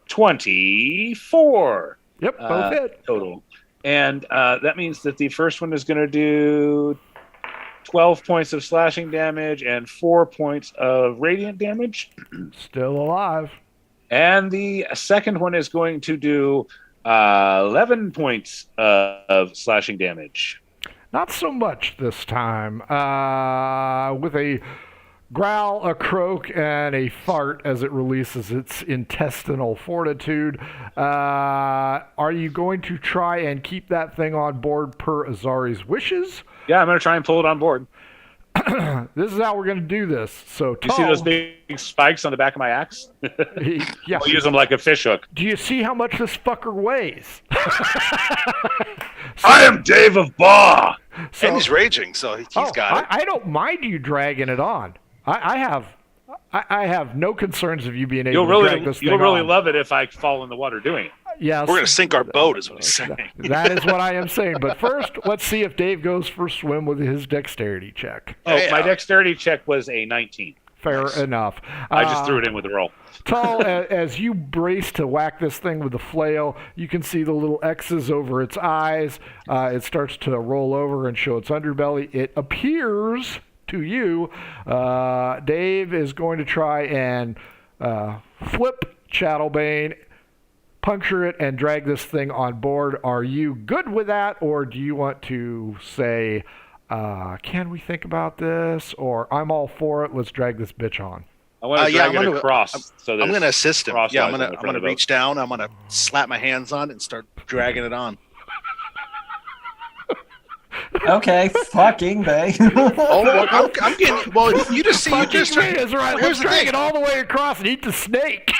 24 Yep, both hit. total. And that means that the first one is going to do 12 points of slashing damage and 4 points of radiant damage. Still alive. And the second one is going to do 11 points of slashing damage. Not so much this time. With a growl, a croak, and a fart as it releases its intestinal fortitude. Are you going to try and keep that thing on board per Azari's wishes? Yeah, I'm going to try and pull it on board. This is how we're going to do this. So, You see those big spikes on the back of my axe? yeah. I'll use them like a fish hook. Do you see how much this fucker weighs? I am Dave of Baugh! And he's raging, so he's got it. I don't mind you dragging it on. I have no concerns of you being able to drag this thing You'll really on. love it if I fall in the water doing it. Yes. We're going to sink our boat, is what he's saying. That is what I am saying. But first, let's see if Dave goes for a swim with his dexterity check. Oh, Yeah. my dexterity check was a 19. Fair enough. I just threw it in with a roll. Tull, as you brace to whack this thing with the flail, you can see the little X's over its eyes. It starts to roll over and show its underbelly. It appears to you, Dave is going to try and flip Chattelbane, puncture it, and drag this thing on board. Are you good with that, or do you want to say, can we think about this, or I'm all for it, let's drag this bitch on? I want to drag I'm it gonna- across. I'm going to assist him. crosswise Yeah, I'm on going the to front of the reach down. I'm going to slap my hands on it and start dragging it on. Okay, fucking Bay. Oh, well, I'm getting. Well, you just see. You just. Is right. Here's Let's the drag thing. it all the way across and eat the snake.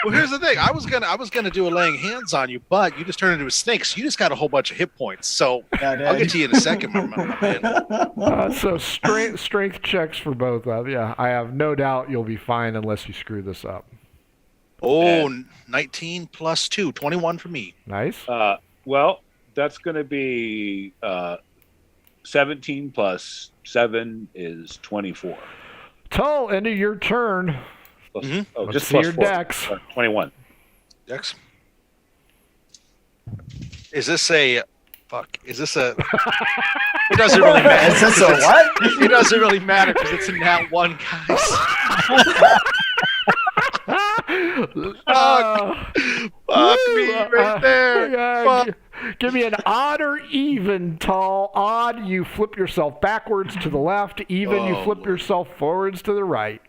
Well, here's the thing. I was gonna do a laying hands on you, but you just turned into a snake. So you just got a whole bunch of hit points. So I'll get to you in a second, my man. So strength checks for both of you. I have no doubt you'll be fine unless you screw this up. Oh, 19 plus 2, 21 for me. Nice. Well, That's going to be 17 plus 7 is 24. Tull, end of your turn. Plus, Let's just see plus your 4. dex. 21. Dex. Is this a? Fuck. Is this a? It doesn't really matter. Is this a what? It doesn't really matter because it's a nat 1, guys. Fuck me right there. Fuck. Give me an odd or even, Tull. Odd, you flip yourself backwards to the left. Even, you flip yourself forwards to the right.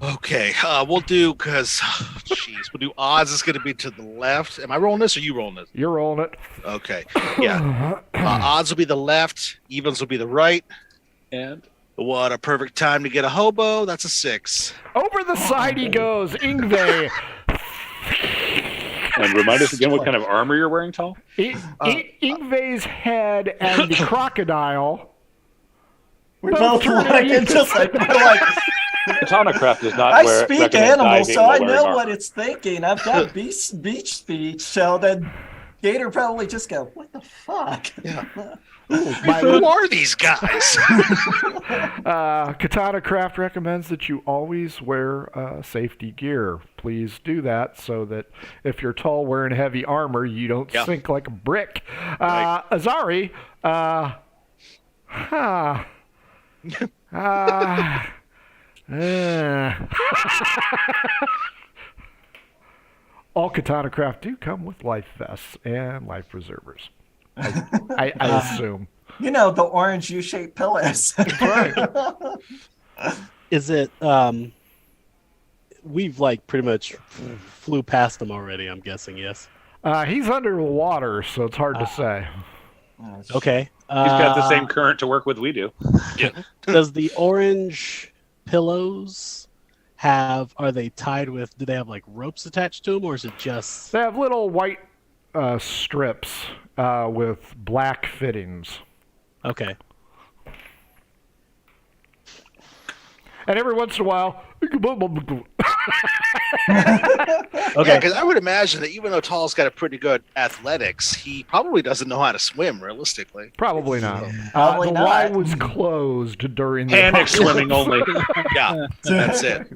Okay, we'll do we'll do odds. Is going to be to the left. Am I rolling this or you rolling this? You're rolling it. Okay, yeah. Odds will be the left. Evens will be the right. And what a perfect time to get a hobo. That's a 6. Over the side he goes. Ingve. And remind us again what kind of armor you're wearing, Tall? Ingve's head and the crocodile. We both look and just like, we're like, Katana Craft does not I wear. speak recommend animal, diving so while I wearing know armor. what it's thinking. I've got beach speech, so then Gator probably just go, what the fuck? Yeah. My Who are these guys? Katana Craft recommends that you always wear safety gear. Please do that so that if you're tall wearing heavy armor, you don't sink like a brick. Right. Azari, all Katana Craft do come with life vests and life preservers. I assume. You know, the orange U-shaped pillows. Is it? We've like pretty much flew past them already. I'm guessing. Yes. He's under the water, so it's hard to say. Okay. He's got the same current to work with we do. Does the orange pillows are they tied with, do they have like ropes attached to them, or is it just? They have little white strips with black fittings. Okay. And every once in a while, Okay. Because I would imagine that even though Tall's got a pretty good athletics, he probably doesn't know how to swim realistically. probably not. Probably the not. Y was closed during the Panic apocalypse. swimming only. Yeah, that's it.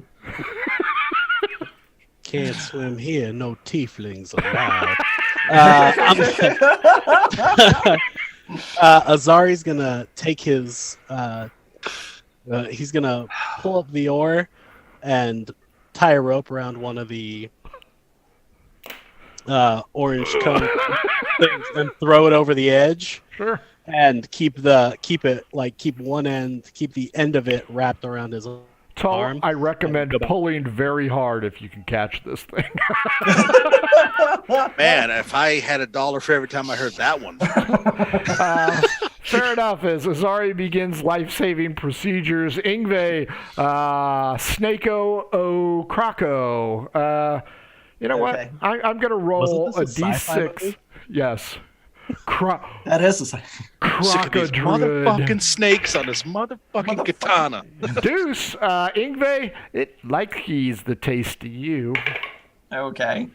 Can't swim here. No tieflings allowed. Azari's gonna take his. He's gonna pull up the oar and tie a rope around one of the orange cone things and throw it over the edge. Sure. And keep the end of it wrapped around his Tall, arm. I recommend Go back. pulling very hard if you can catch this thing. Man, if I had $1 for every time I heard that one. Fair enough. As Azari begins life-saving procedures, Ingve, Snako O Croco. You know Okay. what? I'm going to roll a Wasn't this a sci-fi D6. movie? Yes. That is a Sick of these Crocodruid. motherfucking snakes on this motherfucking katana. Deuce, Ingve, it likes the taste of you. okay.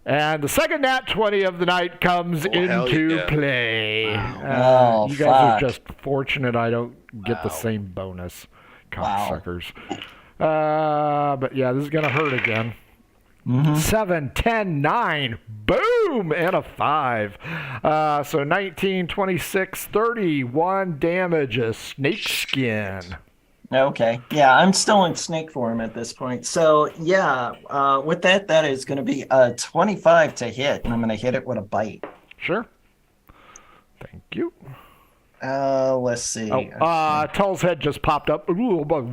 And the second nat 20 of the night comes hell into yeah. play. Oh, you guys are fuck. just fortunate I don't get the same bonus, Wow. cocksuckers. But yeah, this is going to hurt again. 7, 10, 9, boom, and a 5. So 19, 26, 31 damage, a snake skin. Okay. Yeah, I'm still in snake form at this point. So yeah, with that is going to be a 25 to hit, and I'm going to hit it with a bite. Sure. Thank you. Let's see. Tull's head just popped up. Let's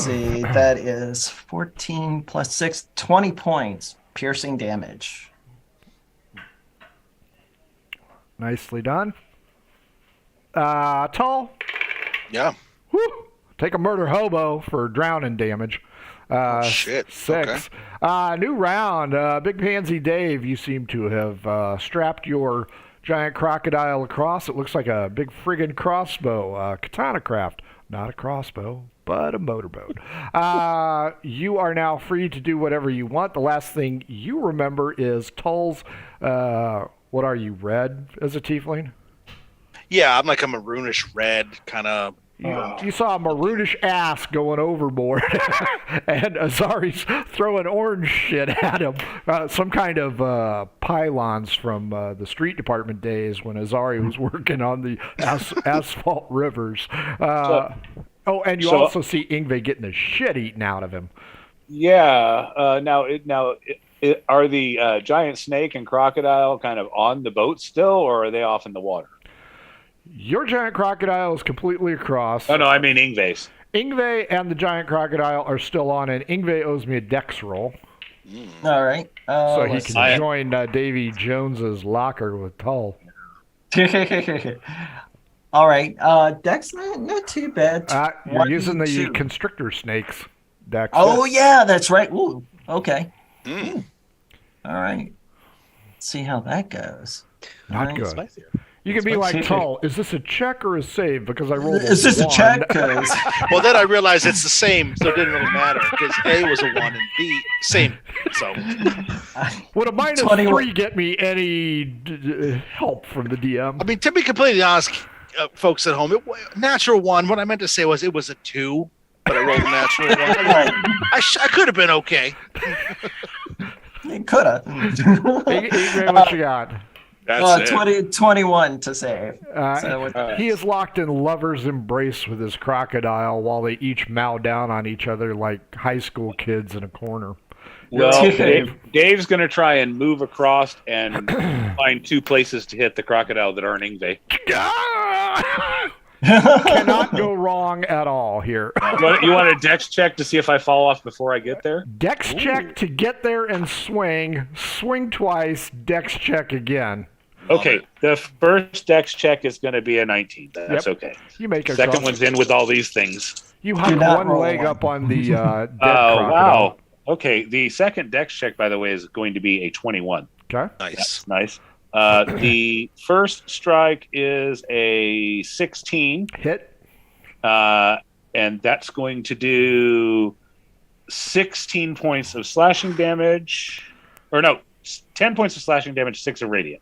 see. That is 14 plus 6, 20 points piercing damage. Nicely done. Tull, Yeah. whew, take a murder hobo for drowning damage. Shit. 6. New round. Big Pansy Dave, you seem to have strapped your giant crocodile across. It looks like a big friggin' crossbow. Katana Craft. Not a crossbow. but a motorboat. You are now free to do whatever you want. The last thing you remember is Tull's, what are you, red as a tiefling? Yeah, I'm like a maroonish red kind of. You saw a maroonish ass going overboard, and Azari's throwing orange shit at him. Some kind of pylons from the street department days when Azari was working on the asphalt rivers. And you also see Ingve getting the shit eaten out of him. Yeah. Are the giant snake and crocodile kind of on the boat still, or are they off in the water? Your giant crocodile is completely across. Oh, no, I mean Ingve's. Ingve and the giant crocodile are still on, and Ingve owes me a dex roll. All right. So he can join Davy Jones's locker with Tull. All right. Dex, not too bad. You're using the constrictor snakes, Dex. Oh, yeah, that's right. Ooh, okay. Ooh. All right. Let's see how that goes. Not good. Spicier. You can be like Tull. Is this a check or a save? Because I rolled Is this a check? Well, then I realized it's the same, so it didn't really matter because A was a 1 and B same. So would a minus 3 get me any help from the DM? I mean, to be completely honest, folks at home, natural 1. What I meant to say was it was a 2, but I rolled a natural 1. I could have been okay. You could have. What you got? That's 21 to save. He is locked in lover's embrace with his crocodile while they each mow down on each other like high school kids in a corner. Well, Dave's going to try and move across and find 2 places to hit the crocodile that aren't Ingve. Cannot go wrong at all here. You want a dex check to see if I fall off before I get there? Dex check to get there and swing. Swing twice, dex check again. Okay, the first dex check is going to be a 19. That's okay. You make a second one's in with all these things. You hung one leg up on the dead crocodile. Wow. Okay, the second dex check, by the way, is going to be a 21. Okay. Nice. That's nice. The first strike is a 16. Hit. And that's going to do 16 points of slashing damage. Or no, 10 points of slashing damage, 6 of radiant.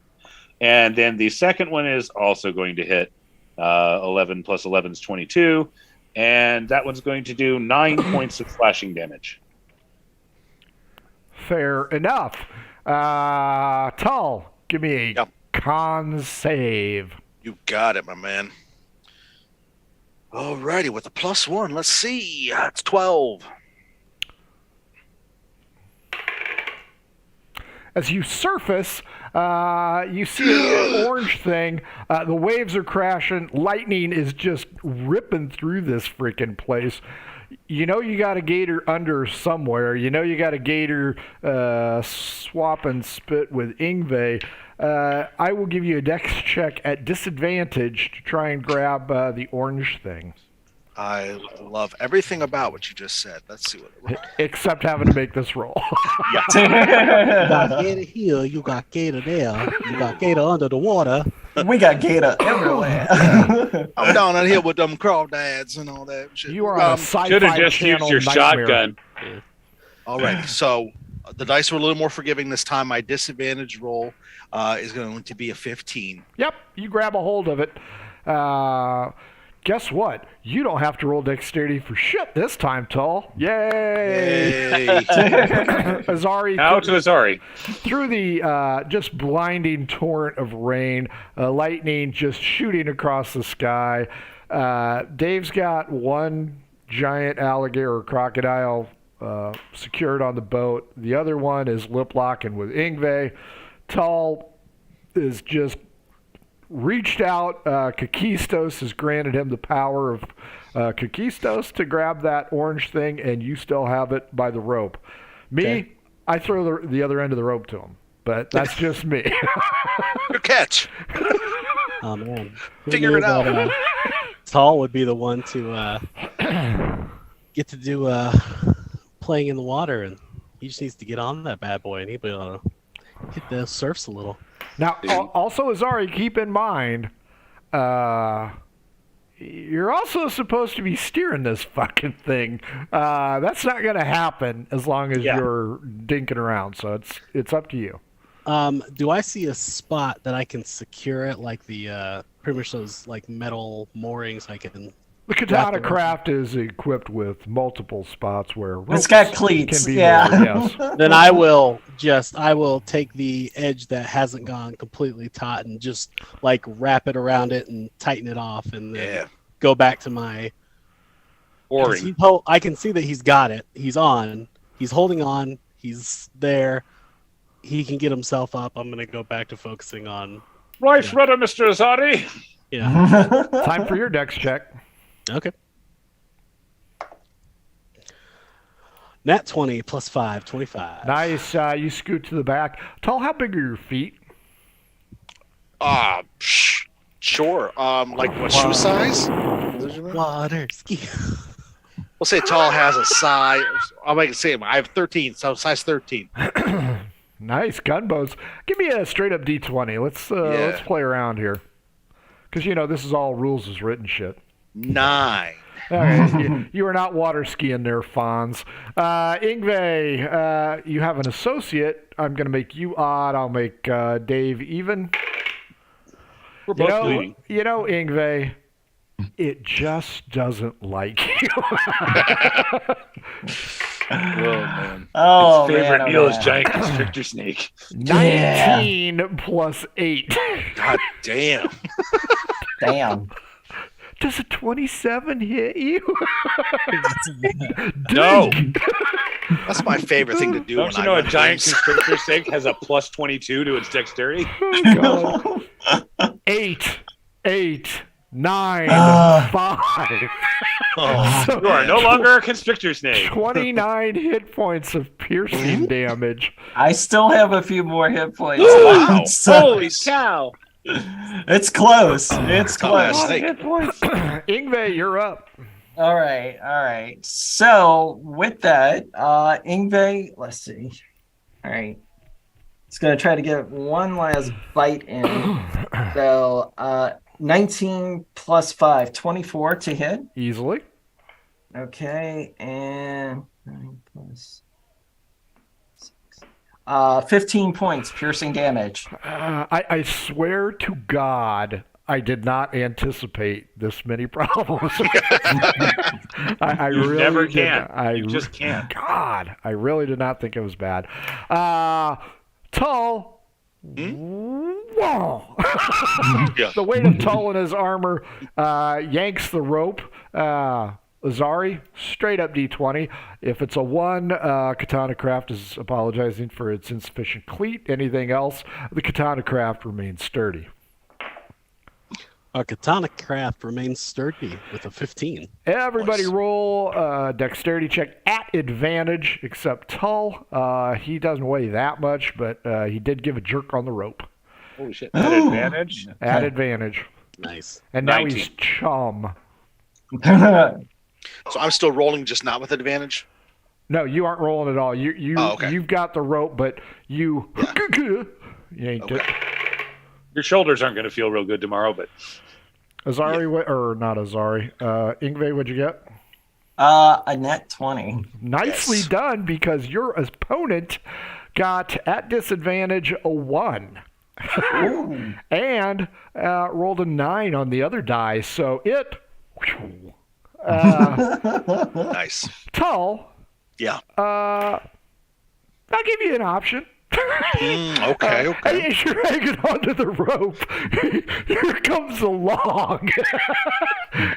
And then the second one is also going to hit 11 plus 11 is 22. And that one's going to do 9 points of slashing damage. Fair enough. Tull, give me a con save. You got it, my man. Alrighty, with a +1, let's see. It's 12. As you surface, you see an orange thing. The waves are crashing. Lightning is just ripping through this freaking place. You know you got a gator under somewhere. You know you got a gator swap and spit with Ingve. I will give you a dex check at disadvantage to try and grab the orange thing. I love everything about what you just said. Let's see what it was. Except having to make this roll. You got gator here, you got gator there, you got gator under the water. We got gator everywhere. I'm down in here with them crawdads and all that shit. You are on a sci-fi Should have just channel used your nightmare. shotgun. All right, so the dice were a little more forgiving this time. My disadvantage roll is going to be a 15. Yep, you grab a hold of it. Guess what? You don't have to roll dexterity for shit this time, Tull. Yay! Azari. Out to Azari. Through the just blinding torrent of rain, lightning just shooting across the sky. Dave's got one giant alligator or crocodile secured on the boat. The other one is lip locking with Ingve. Tull is just reached out. Kakistos has granted him the power of Kakistos to grab that orange thing, and you still have it by the rope. Me, okay. I throw the other end of the rope to him, but that's just me. Good catch. Oh, man. Figure it out. Tull would be the one to get to do playing in the water, and he just needs to get on that bad boy, and he'll be able to hit the surfs a little. Now, also, Azari, keep in mind, you're also supposed to be steering this fucking thing. That's not going to happen as long as you're dinking around. So it's up to you. Do I see a spot that I can secure it, like the pretty much those like metal moorings I can? The Katana Craft is equipped with multiple spots where it's got cleats. Can be lowered, yes. Then I will take the edge that hasn't gone completely taut and just like wrap it around it and tighten it off, and then go back to my. Boring. I can see that he's got it. He's on. He's holding on. He's there. He can get himself up. I'm gonna go back to focusing on. Right, rudder, Mr. Azari. Yeah. Time for your dex check. Okay. Nat 20 plus 5, 25. Nice. You scoot to the back. Tall, how big are your feet? Sure. Like what shoe size? Water ski. We'll say Tall has a size. I'll make it same. I have 13, so size 13. Nice gunbows. Give me a straight up D20. Let's play around here, because this is all rules as written shit. 9. All right, you are not water skiing there, Fonz. Ingve, you have an associate. I'm going to make you odd. I'll make Dave even. We're both bleeding. Ingve, it just doesn't like you. Oh, man. Oh, Its favorite man, meal is giant constrictor snake. 19 plus 8. God damn. Damn. Does a 27 hit you? No. That's my favorite thing to do. Don't you know a giant constrictor snake has a plus 22 to its dexterity? Oh, God. 8, 9, 5. Oh, So, You are no longer a constrictor snake. 29 hit points of piercing damage. I still have a few more hit points. Wow. So, Holy cow. it's close. It's close. Snake. Ingve, you're up. All right. So with that, Ingve, let's see. All right. It's going to try to get one last bite in. So 19 plus 5, 24 to hit. Easily. Okay, and 9 plus 6. 15 points piercing damage. I swear to God, I did not anticipate this many problems. I You really never did can. not. You just can't. God, I really did not think it was bad. Tull. Whoa! The weight of Tull in his armor yanks the rope. Azari, straight up D20. If it's a 1, Katana Craft is apologizing for its insufficient cleat. Anything else, the Katana Craft remains sturdy. Our Katana Craft remains sturdy with a 15. Everybody Nice. roll a dexterity check at advantage, except Tull. He doesn't weigh that much, but he did give a jerk on the rope. Holy shit. At advantage? At advantage. Nice. And now 19. he's chum. So I'm still rolling, just not with advantage. No, you aren't rolling at all. You've got the rope, but you yanked it. Your shoulders aren't going to feel real good tomorrow, but Azari, or not Azari. Ingve, what'd you get? A net 20. Nicely Yes. done, because your opponent got at disadvantage a 1. And rolled a 9 on the other die, so it. Nice. Tull, Yeah. I'll give you an option. Okay. As you're hanging onto the rope, here comes a log.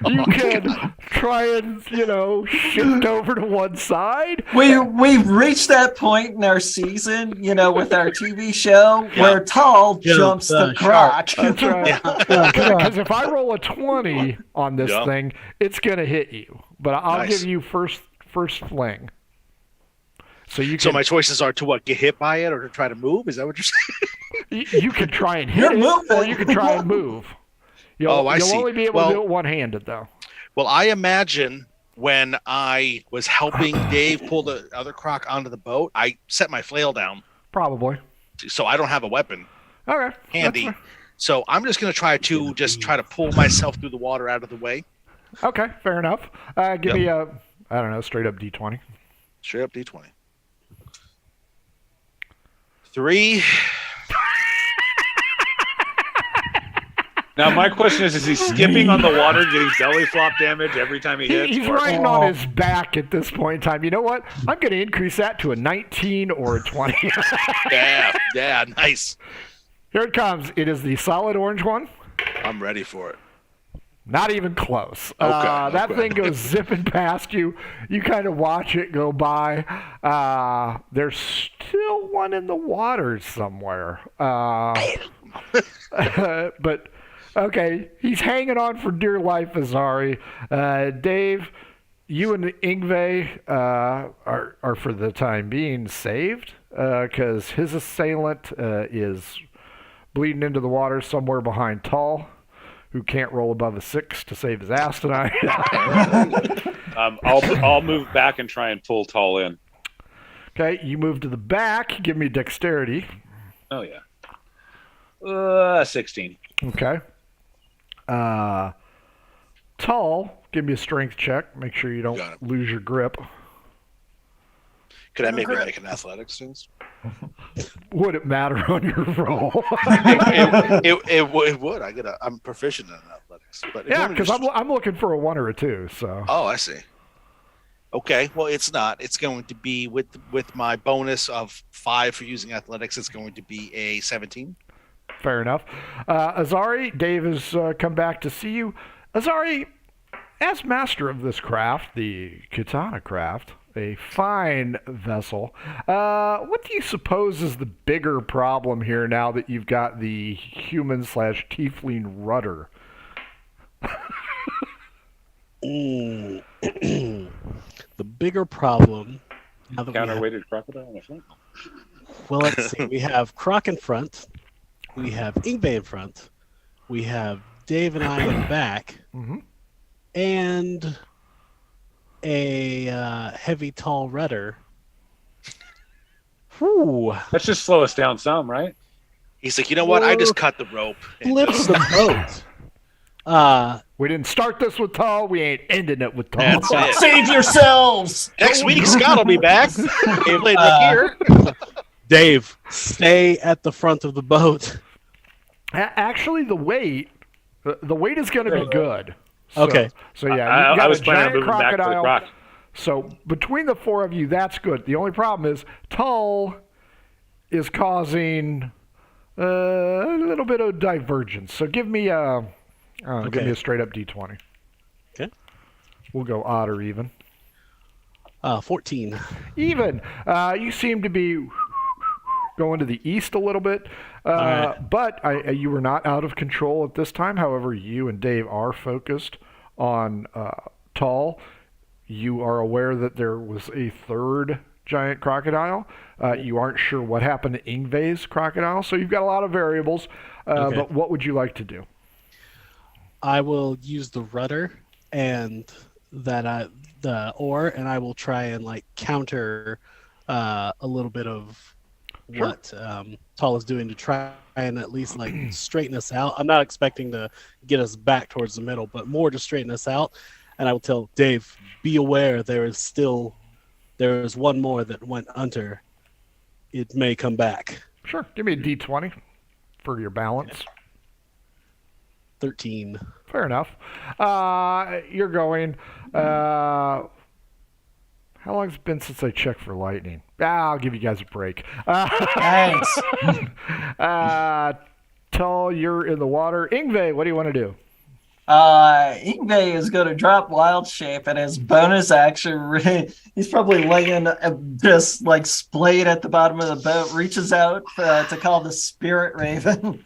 You can try and, shift over to one side. We've reached that point in our season, with our TV show where Tall jumps the crotch. That's right. Because if I roll a 20 on this thing, it's going to hit you. But I'll Nice. give you first fling. So My choices are to what? Get hit by it or to try to move? Is that what you're saying? you can try and hit You're it, moving. or you can try and move. You'll I see. only be able to do it one-handed, though. Well, I imagine when I was helping Dave pull the other croc onto the boat, I set my flail down, Probably. so I don't have a weapon Okay. handy. That's So I'm just going to try to pull myself through the water out of the way. Okay, fair enough. Give me a, I don't know, straight up D20. Straight up D20. 3. Now my question is he skipping on the water, getting belly flop damage every time he hits? He's riding on his back at this point in time. You know what? I'm going to increase that to a 19 or a 20. Yeah, nice. Here it comes. It is the solid orange one. I'm ready for it. Not even close. Okay, that thing goes zipping past you. You kind of watch it go by. There's still one in the water somewhere. But, okay, he's hanging on for dear life, Azari. Dave, you and Ingve are for the time being saved because his assailant is bleeding into the water somewhere behind Tall, who can't roll above a 6 to save his ass tonight. I'll move back and try and pull Tall in. Okay, you move to the back. Give me dexterity. Oh yeah. 16. Okay. Tall, give me a strength check. Make sure you don't lose your grip. Could I maybe make an athletics test? Would it matter on your roll? it would. I'm proficient in athletics. But yeah, because I'm looking for a 1 or a 2. So. Oh, I see. Okay, well, it's not. It's going to be with my bonus of 5 for using athletics. It's going to be a 17. Fair enough. Azari, Dave has come back to see you. Azari, as master of this craft, the katana craft, a fine vessel, what do you suppose is the bigger problem here now that you've got the human/tiefling rudder? The bigger problem. Counterweighted crocodile on the front. Well, let's see. We have Croc in front. We have Ingve in front. We have Dave and I in the back. Mm-hmm. And a heavy, tall rudder. Whew. Let's just slow us down some, right? He's like, you know what? I just cut the rope. Flips the boat. We didn't start this with Tall. We ain't ending it with Tall. That's it. Save yourselves! Next week, Scott will be back. He played here. Dave, stay at the front of the boat. Actually, the weight is going to be good. So, Okay. So yeah, you got I was a planning on giant moving back to the crocodile. croc. So between the 4 of you, that's good. The only problem is Tull is causing a little bit of divergence. So give me a straight up D20. Okay. We'll go odd or even. 14. Even. You seem to be going to the east a little bit, right. but you were not out of control at this time. However, you and Dave are focused on Tall. You are aware that there was a third giant crocodile. You aren't sure what happened to Ingve's crocodile, so you've got a lot of variables. Okay. But what would you like to do? I will use the rudder and the oar, and I will try and counter a little bit of what Tall is doing to try and at least straighten us out. I'm not expecting to get us back towards the middle, but more to straighten us out. And I will tell Dave, be aware there is one more that went under. It may come back. Sure. Give me a D20 for your balance. 13. Fair enough. You're going. How long has it been since I checked for lightning? I'll give you guys a break. Thanks. Tull, you're in the water. Ingve, what do you want to do? Ingve is going to drop Wild Shape, and his bonus action, he's probably laying just splayed at the bottom of the boat, reaches out to call the Spirit Raven.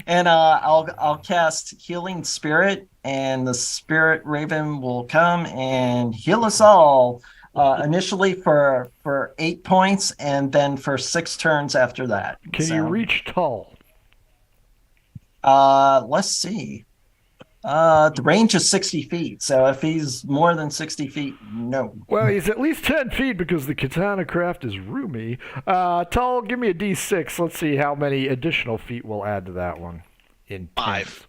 And I'll cast Healing Spirit, and the Spirit Raven will come and heal us all. Initially for 8 points, and then for 6 turns after that. Can you reach Tull? Let's see. The range is 60 feet, so if he's more than 60 feet, no. Well, he's at least 10 feet because the katana craft is roomy. Tull, give me a D6. Let's see how many additional feet we'll add to that one. In 5.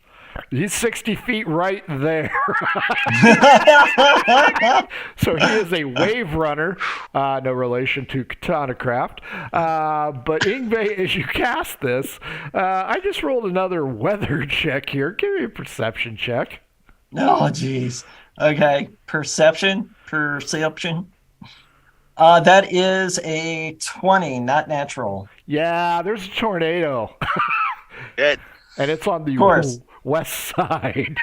He's 60 feet right there. So he is a wave runner, no relation to Katana Craft. But Ingve, as you cast this, I just rolled another weather check here. Give me a perception check. Oh, jeez. Okay, perception. That is a 20, not natural. Yeah, there's a tornado. Good. And it's on the course. west side.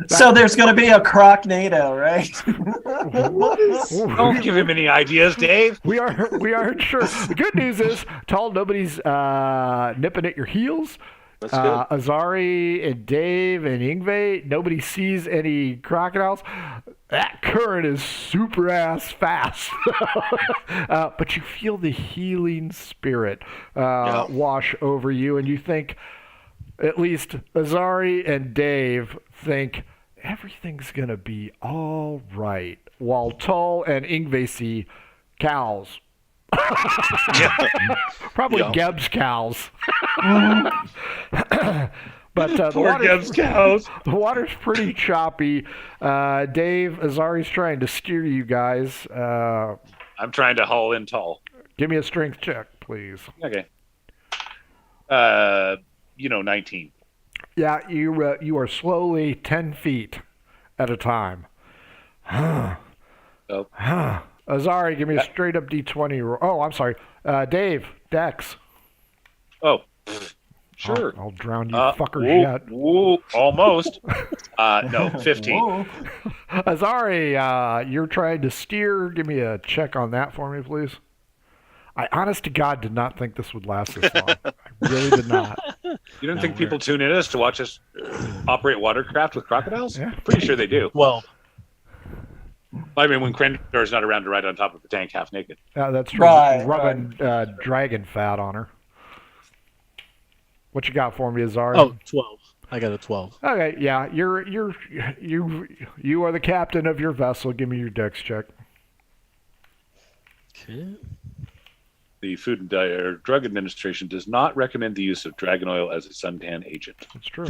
So there's going to be a crocnado, right? Don't give him any ideas, Dave. We aren't sure. The good news is, Tall, nobody's nipping at your heels. That's good. Azari and Dave and Ingve, nobody sees any crocodiles. That current is super ass fast. But you feel the healing spirit wash over you, and you think, at least Azari and Dave think, everything's going to be all right, while Tull and Ingve see cows. Probably Geb's cows. But the water's pretty choppy. Dave, Azari's trying to steer you guys. I'm trying to haul in Tull. Give me a strength check, please. Okay. 19. Yeah, you are slowly 10 feet at a time. Oh. Azari, give me a straight up D20 roll. Oh, I'm sorry. Dave, Dex. Oh, sure. I'll drown you fuckers yet. Almost. No, 15. Whoa. Azari, you're trying to steer. Give me a check on that for me, please. I honest to God did not think this would last this long. I really did not. You don't think people tune in us to watch us operate watercraft with crocodiles? Yeah. Pretty sure they do. 12. I mean, when Krendar's not around to ride on top of the tank half naked. That's true. Right, Rubbing dragon fat on her. What you got for me, Azari? Oh, 12. I got a 12. Okay, yeah. You are the captain of your vessel. Give me your dex check. Okay. The Food and Drug Administration does not recommend the use of dragon oil as a suntan agent. That's true.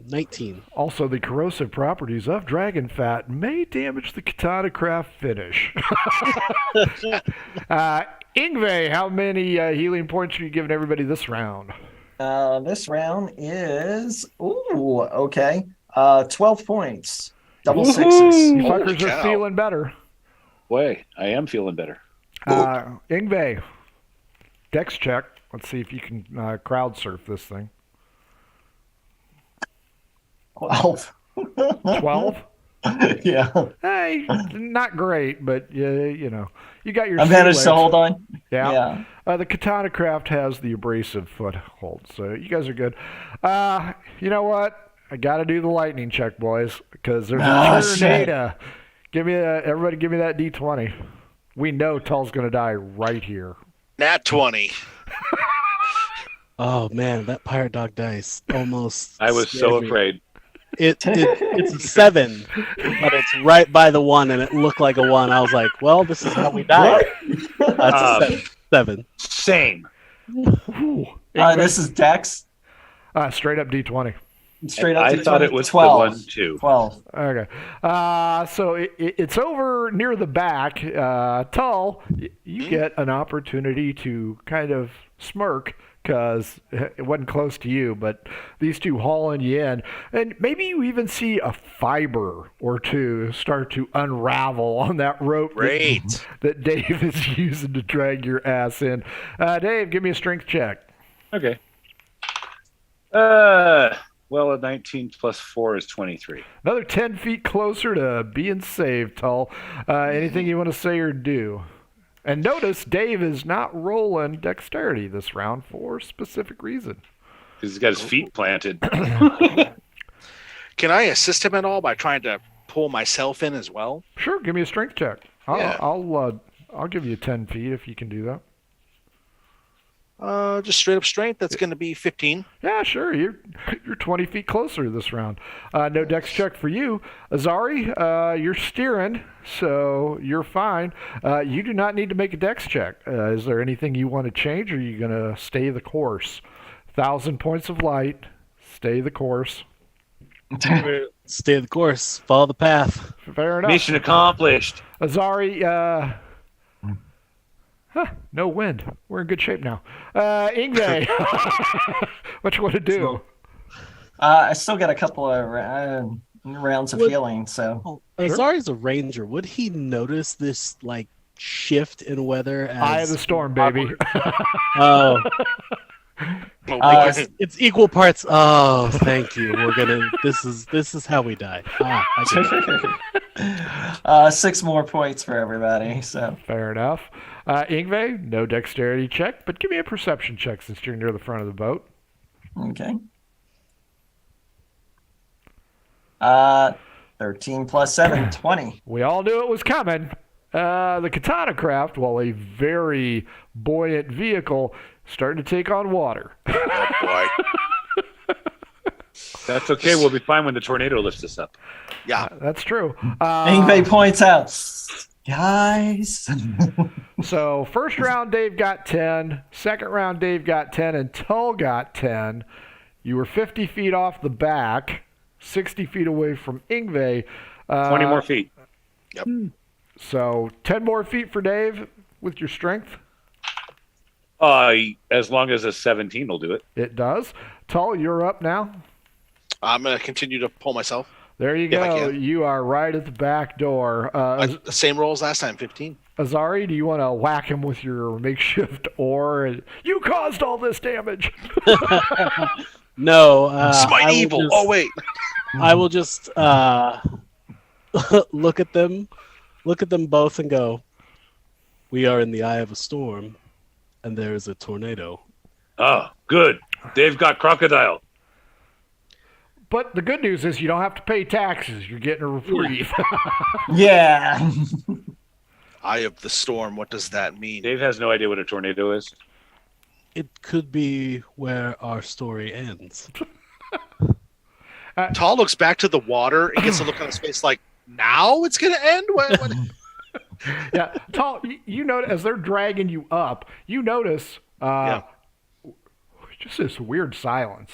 19. Also, the corrosive properties of dragon fat may damage the Katana Craft finish. Ingve, how many healing points are you giving everybody this round? This round is 12 points. Double sixes. You Holy fuckers are cow. feeling better. Boy, I am feeling better. Ingve, dex check. Let's see if you can crowd surf this thing. 12. 12? Yeah. Hey, not great, but you know, you got your. I managed to hold on. Yeah. The Katana Craft has the abrasive foothold, so you guys are good. You know what? I got to do the lightning check, boys, because there's a tornado. Everybody, give me that D20. We know Tull's gonna die right here. Nat 20. Oh, man, that pirate dog dice almost. I was so scared me. afraid. It's a 7, but it's right by the 1, and it looked like a 1. I was like, well, this is how we die. That's a 7. Same. This is Dex. Straight up D20. Straight up. I to thought 20. it was 12. the 1, 2. 12. Okay. So it's over near the back. Tull, you get an opportunity to kind of smirk because it wasn't close to you, but these two hauling you in. And maybe you even see a fiber or two start to unravel on that rope that Dave is using to drag your ass in. Dave, give me a strength check. Okay. Well, a 19 plus 4 is 23. Another 10 feet closer to being saved, Tull. Anything you want to say or do? And notice Dave is not rolling dexterity this round for a specific reason. Because he's got his feet planted. Can I assist him at all by trying to pull myself in as well? Sure, give me a strength check. I'll give you 10 feet if you can do that. Just straight up strength. That's going to be 15. Yeah, sure. You're 20 feet closer this round. No dex check for you. Azari, you're steering, so you're fine. You do not need to make a dex check. Is there anything you want to change, or are you going to stay the course 1,000 points of light. Stay the course. Stay the course. Follow the path. Fair enough. Mission accomplished. Azari, no wind. We're in good shape now. Ingve, what you want to do? I still got a couple of rounds of healing, so. Azari's a ranger. Would he notice this like shift in weather? As... Eye of the storm, baby. Oh. It's equal parts. Oh, thank you. We're gonna. This is how we die. I get it. 6 more points for everybody. So Fair enough. Ingve, no dexterity check, but give me a perception check since you're near the front of the boat. okay. 13 plus 7, 20. We all knew it was coming. The katana craft, while a very buoyant vehicle, starting to take on water. Oh boy. That's okay. We'll be fine when the tornado lifts us up. Yeah. That's true. Ingve points out, guys. So first round, Dave got 10. Second round, Dave got 10, and Tull got 10. You were 50 feet off the back, 60 feet away from Ingve. 20 more feet. Yep. So 10 more feet for Dave with your strength. As long as a 17 will do it. It does. Tull, you're up now. I'm gonna continue to pull myself. There you If I go. can. You are right at the back door. The same roll as last time, 15. Azari, do you want to whack him with your makeshift oar? You caused all this damage. No. Smite evil. Oh wait. I will just look at them both and go, we are in the eye of a storm, and there is a tornado. Oh, good. Dave got crocodile. But the good news is you don't have to pay taxes. You're getting a reprieve. Yeah. Eye of the storm. What does that mean? Dave has no idea what a tornado is. It could be where our story ends. Tall looks back to the water and gets a look on his face like, now it's gonna end. What? Yeah, Tull, you notice as they're dragging you up, you notice just this weird silence.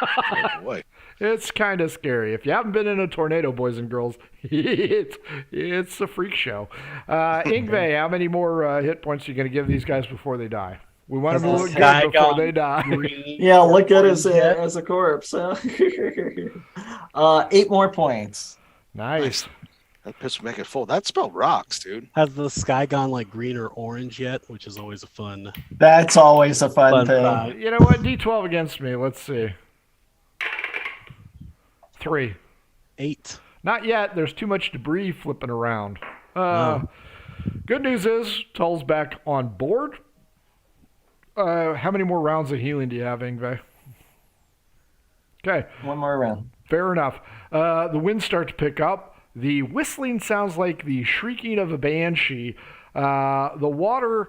Oh, boy. It's kind of scary. If you haven't been in a tornado, boys and girls, it's a freak show. Ingve, how many more hit points are you going to give these guys before they die? We want them to look good before they die. Yeah, look good as a corpse. 8 more points. Nice. That pissed me back at full. That spelled rocks, dude. Has the sky gone like green or orange yet? Which is always a fun. That's always a fun thing. fact. You know what? D12 against me. Let's see. 3. 8. Not yet. There's too much debris flipping around. Good news is Tull's back on board. How many more rounds of healing do you have, Ingve? Okay. 1 more round. Fair enough. The wind starts to pick up. The whistling sounds like the shrieking of a banshee. The water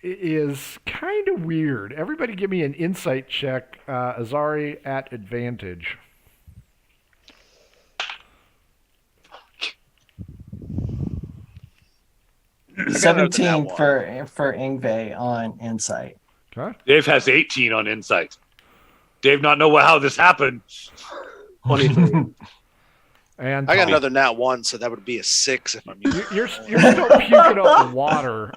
is kind of weird. Everybody give me an insight check. Azari at advantage. I got 17 another nat for Ingve on insight. Okay. Dave has 18 on insight. Dave not know how this happened. 23. And I got Tull. another nat 1, so that would be a 6 if I'm using. You're still puking up the water.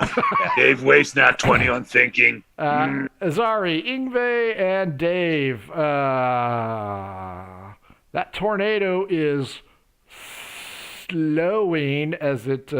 Dave wastes nat 20 on thinking. Azari, Ingve, and Dave. That tornado is slowing as it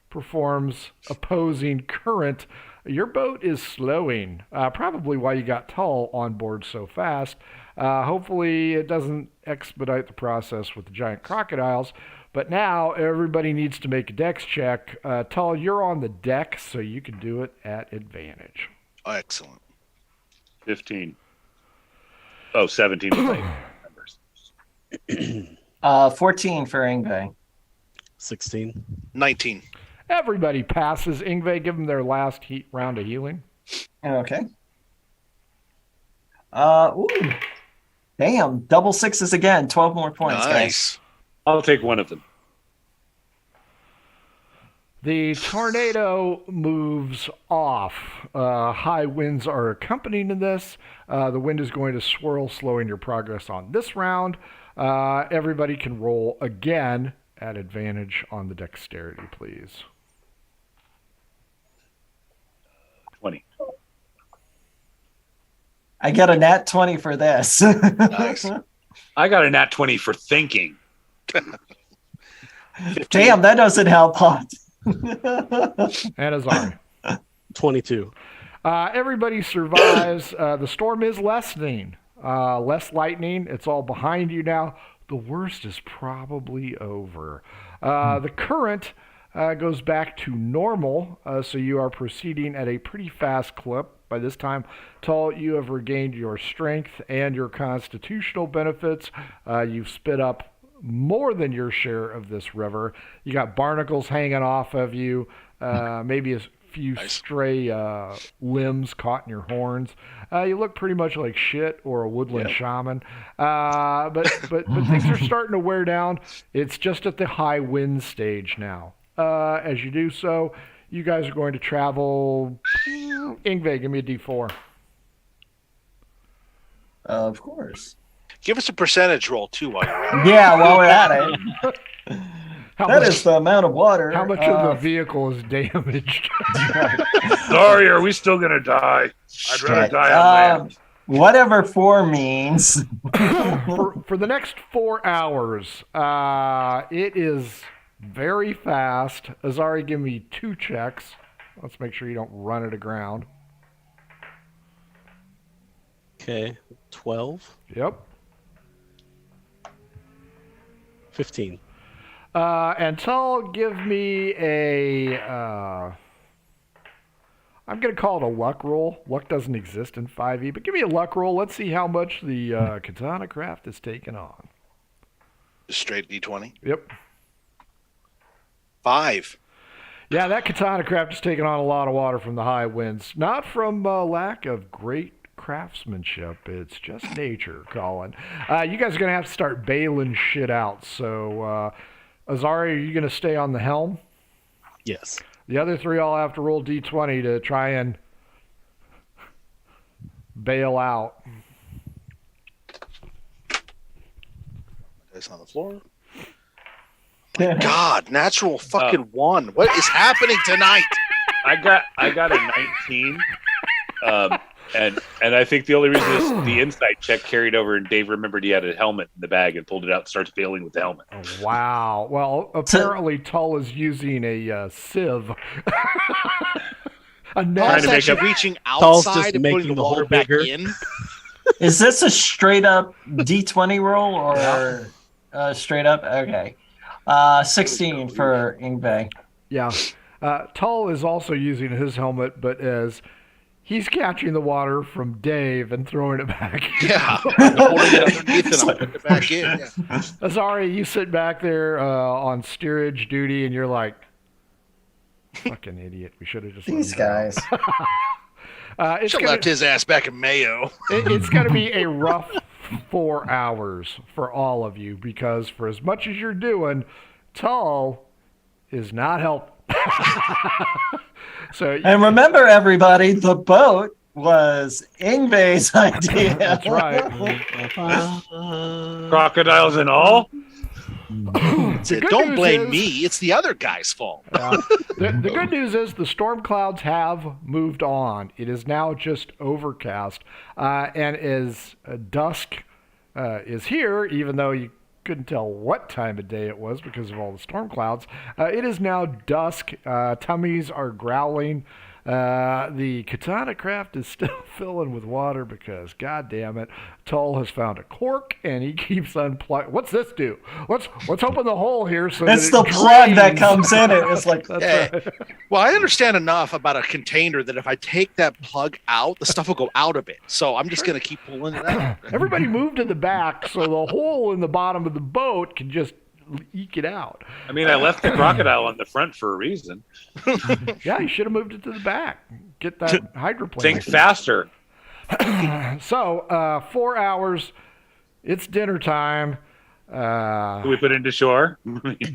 performs opposing current. Your boat is slowing, probably why you got Tull on board so fast. Hopefully it doesn't expedite the process with the giant crocodiles. But now everybody needs to make a dex check. Tull, you're on the deck, so you can do it at advantage. Oh, excellent. 15. Oh, 17 with my numbers. 14 for Ingve. 16. 19. Everybody passes. Ingve, give them their last round of healing. Okay. Ooh. Damn, double 6s again. 12 more points, guys. Nice. I'll take one of them. The tornado moves off. High winds are accompanying this. The wind is going to swirl, slowing your progress on this round. Everybody can roll again at advantage on the dexterity, please. 20. I get a nat 20 for this. Nice. I got a nat 20 for thinking. Damn, that doesn't help, Hot. And Azari. 22. Everybody survives. The storm is lessening. Less lightning. It's all behind you now. The worst is probably over. The current goes back to normal, so you are proceeding at a pretty fast clip. By this time, Tull, you have regained your strength and your constitutional benefits. You've spit up more than your share of this river. You got barnacles hanging off of you, maybe a few stray limbs caught in your horns. You look pretty much like shit or a woodland shaman. But things are starting to wear down. It's just at the high wind stage now. As you do so, you guys are going to travel. Ingve, give me a D4. Of course. Give us a percentage roll too while you're at it. Yeah, while we're at it. That is the amount of water. How much of the vehicle is damaged? Sorry, are we still going to die? I'd rather die on land. Whatever 4 means. For the next 4 hours, it is very fast. Azari, give me 2 checks. Let's make sure you don't run it aground. Okay, 12. Yep. 15. And Tull, give me a... I'm going to call it a luck roll. Luck doesn't exist in 5e, but give me a luck roll. Let's see how much the Katana Craft is taking on. Straight D20. Yep. 5. Yeah, that Katana Craft is taking on a lot of water from the high winds. Not from lack of great craftsmanship. It's just nature, Colin. You guys are going to have to start bailing shit out. So, Azari, are you going to stay on the helm? Yes. The other 3 all have to roll D20 to try and bail out. It's on the floor. My God, natural fucking 1. What is happening tonight? I got a 19. And I think the only reason is the insight check carried over, and Dave remembered he had a helmet in the bag and pulled it out and starts bailing with the helmet. Oh, wow. Well, apparently Tull is using a sieve. A net. Paul's actually reaching outside and putting the water back in. Is this a straight up D20 roll or straight up? Okay. 16 for Ingve. Yeah. Tull is also using his helmet, but as he's catching the water from Dave and throwing it back. Yeah. Holding it underneath and I'll put it back in. Yeah. Azari, you sit back there on steerage duty and you're like, fucking idiot. We should have just These guys. Should have left his ass back in Mayo. It's going to be a rough 4 hours for all of you because for as much as you're doing, Tull is not helping. And remember, everybody, the boat was Ingve's idea. That's right. Crocodiles and all? Don't blame me. It's the other guy's fault. The good news is the storm clouds have moved on. It is now just overcast. And as dusk is here, even though you couldn't tell what time of day it was because of all the storm clouds, it is now dusk. Tummies are growling. The Katana Craft is still filling with water because, god damn it, Tull has found a cork and he keeps unplugging. What's this do? Let's open the hole here so it's that the plug that comes in it. It's like, right. Well, I understand enough about a container that if I take that plug out, the stuff will go out of it. So I'm just going to keep pulling it out. Everybody moved to the back so the hole in the bottom of the boat can just eke it out. I mean, I left the crocodile on the front for a reason. Yeah, you should have moved it to the back. Get that hydroplane. Think faster. So, 4 hours. It's dinner time. Do we put into shore?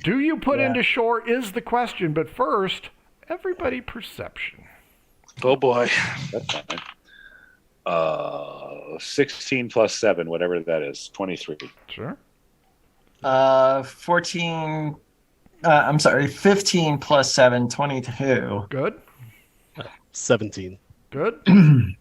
Do you put into shore is the question, but first, everybody perception. Oh boy. That's fine. 16 plus 7, whatever that is, 23. Sure. 14. I'm sorry, 15 plus 7, 22. Good. 17. Good.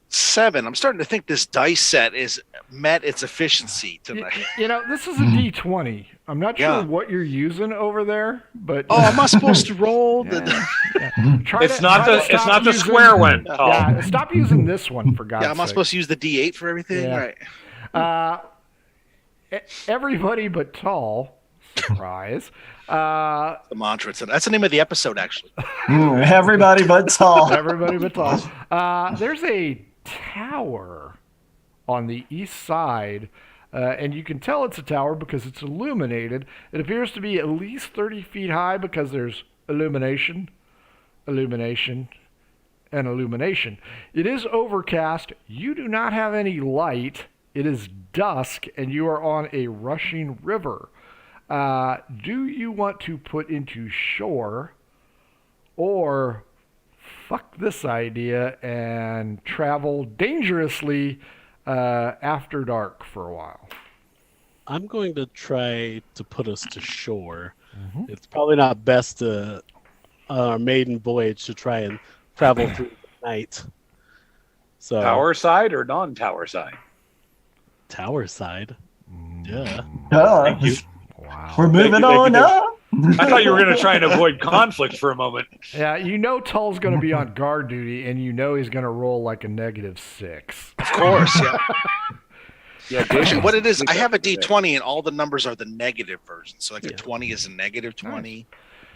7. I'm starting to think this dice set is met its efficiency tonight. This is a D20. I'm not sure Yeah. what you're using over there, but Oh, am I supposed to roll? It's not the square one. Yeah, stop using this one for God's Yeah, am I sake. supposed to use the D8 for everything? Yeah. Right. Everybody but Tall. Surprise. The mantra. That's the name of the episode, actually. Everybody but Tall. Everybody but Tall. There's a tower on the east side, and you can tell it's a tower because it's illuminated. It appears to be at least 30 feet high because there's illumination, and illumination. It is overcast. You do not have any light. It is dusk, and you are on a rushing river. Do you want to put into shore, or fuck this idea and travel dangerously after dark for a while? I'm going to try to put us to shore. It's probably not best to our maiden voyage to try and travel through the night. So Tower side or non-tower side? tower side. Yeah. Thank you. Wow. We're moving Thank you, on thank you. up. I thought you were going to try and avoid conflict for a moment. Yeah, Tull's going to be on guard duty, and he's going to roll like a -6. Of course, yeah. Yeah, Actually, what it is, I have a D20 and all the numbers are the negative version. So like a 20 is a negative 20.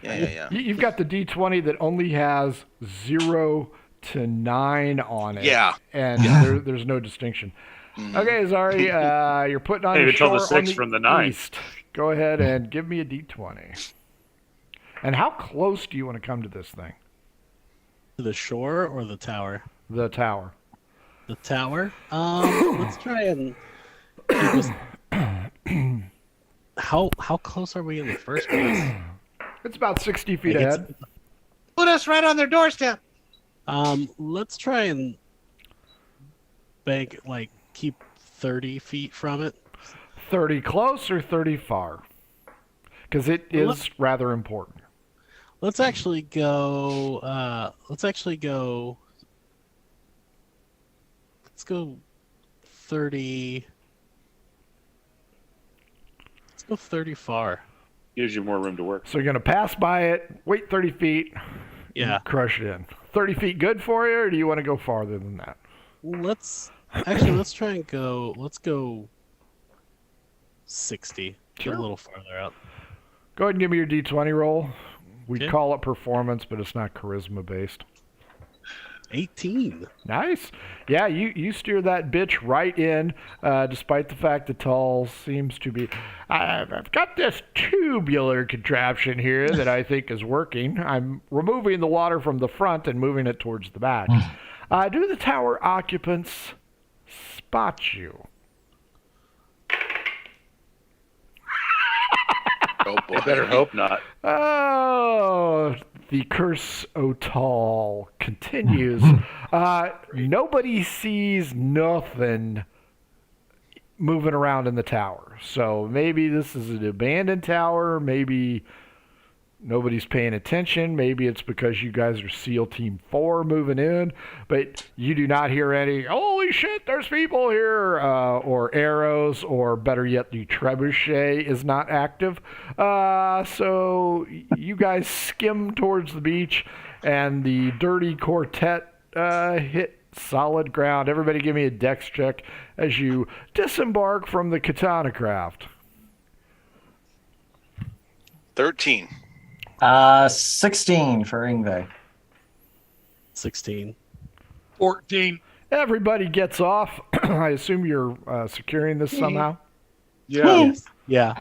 Yeah. You've got the D20 that only has 0 to 9 on it. Yeah. And there's no distinction. Okay, Zari, you're putting on Maybe your shore tell the 6 on the from the 9. east. Go ahead and give me a D20. And how close do you want to come to this thing? To the shore or the tower? The tower. The tower. Let's try and keep us. How close are we in the first place? It's about 60 feet Like, ahead. Put us right on their doorstep. Let's try and keep 30 feet from it. 30 close or 30 far? Because it is rather important. Let's actually go. Let's go 30. Let's go 30 far. Gives you more room to work. So you're going to pass by it, wait 30 feet, Yeah. and crush it in. 30 feet good for you, or do you want to go farther than that? Let's try and go. Let's go 60. Sure. Get a little farther out. Go ahead and give me your D20 roll. We Okay. call it performance, but it's not charisma based. 18. Nice. Yeah, you steer that bitch right in, despite the fact that Tall seems to be... I've got this tubular contraption here that I think is working. I'm removing the water from the front and moving it towards the back. Do the tower occupants spot you? Oh boy. I better hope not. Oh, the curse o' Tall continues. Nobody sees nothing moving around in the tower. So maybe this is an abandoned tower. Maybe nobody's paying attention. Maybe it's because you guys are SEAL Team 4 moving in. But you do not hear any, holy shit, there's people here, or arrows, or better yet, the trebuchet is not active. So you guys skim towards the beach, and the dirty quartet hit solid ground. Everybody give me a dex check as you disembark from the katana craft. 13. 16 for Ingve. 16. 14. Everybody gets off. I assume you're securing this somehow? Yeah. Yeah.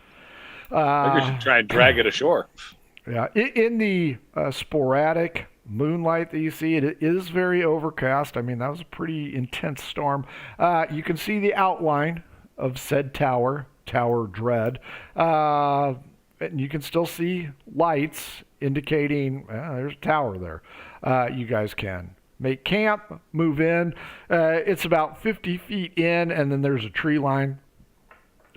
I think we should try and drag it ashore. Yeah. In the sporadic moonlight that you see, it is very overcast. I mean, that was a pretty intense storm. You can see the outline of said tower Tower Dread. And you can still see lights indicating there's a tower there. You guys can make camp, move in. It's about 50 feet in, and then there's a tree line.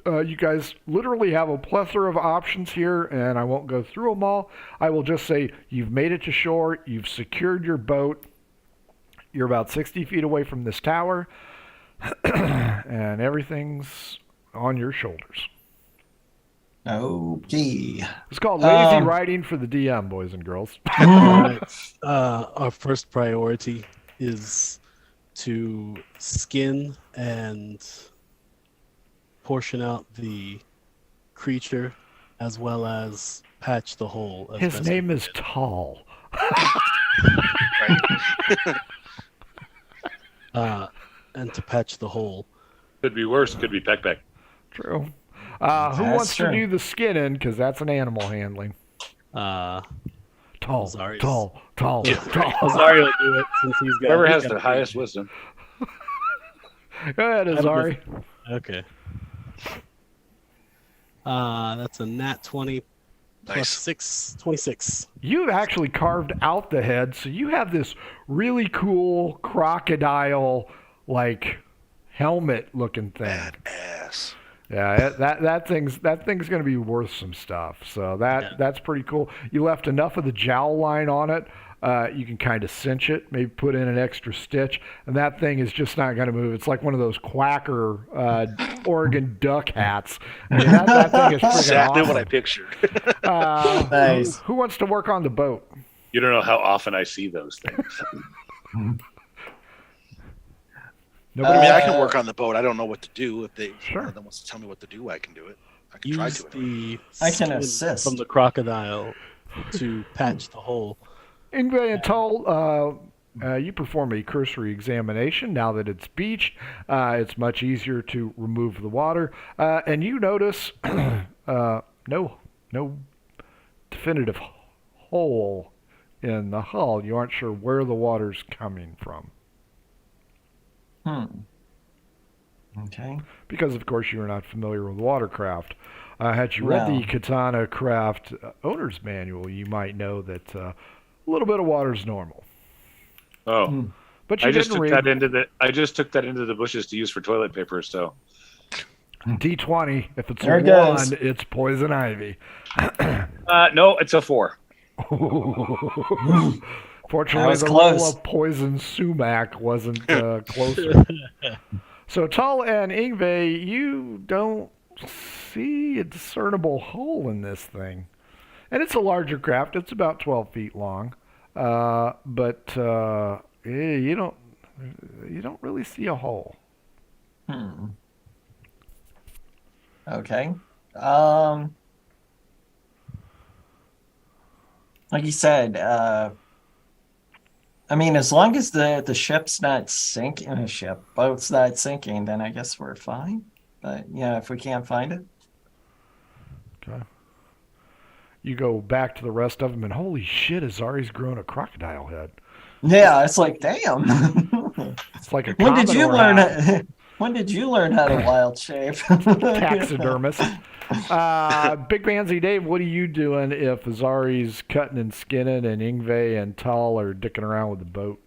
You guys literally have a plethora of options here, and I won't go through them all. I will just say you've made it to shore. You've secured your boat. You're about 60 feet away from this tower, and everything's on your shoulders. Okay. It's called lazy writing for the DM, boys and girls. Our first priority is to skin and portion out the creature as well as patch the hole. His name is Tall. And to patch the hole. Could be worse. Could be Peck. True. Who wants to do the skinning? Because that's an animal handling. Tall. Tall. Azari's. Tall. Azari will do it since he's got. Whoever has the highest wisdom. Go ahead, Azari. Okay. That's a nat 20 plus Nice. 6, 26. You've actually carved out the head, so you have this really cool crocodile like helmet looking thing. Badass. Yeah, that thing's going to be worth some stuff. So that's pretty cool. You left enough of the jowl line on it. You can kind of cinch it, maybe put in an extra stitch, and that thing is just not going to move. It's like one of those quacker Oregon duck hats. I mean, that thing is freaking Exactly awesome. what I pictured. Nice. Who wants to work on the boat? You don't know how often I see those things. Nobody. I mean, I can work on the boat. I don't know what to do. If one Sure. of them wants to tell me what to do, I can do it. I can try Use to. the I can skin assist. from the crocodile to patch the hole. Ingve and Tull, you perform a cursory examination. Now that it's beached, it's much easier to remove the water. And you notice no definitive hole in the hull. You aren't sure where the water's coming from. Okay. Because, of course, you're not familiar with watercraft. Had you read the Katana Craft Owner's Manual, you might know that a little bit of water is normal. Oh, But you I just didn't took read that into the. I just took that into the bushes to use for toilet paper. So D20. If it's There a it goes. 1, it's poison ivy. no, it's a 4. Fortunately, was the close. level of poison sumac wasn't closer. So, Tull and Ingve, you don't see a discernible hole in this thing. And it's a larger craft. It's about 12 feet long. But you don't really see a hole. Okay. Like you said, I mean, as long as the ship's not sinking, boat's not sinking, then I guess we're fine. But yeah, if we can't find it, Okay. You go back to the rest of them, and holy shit, Azari's grown a crocodile head. yeah, it's like, damn. It's like a When did you Commodore learn? hat. When did you learn how to wild shape? Taxidermist. Big Pansy Dave, what are you doing if Azari's cutting and skinning and Ingve and Tull are dicking around with the boat?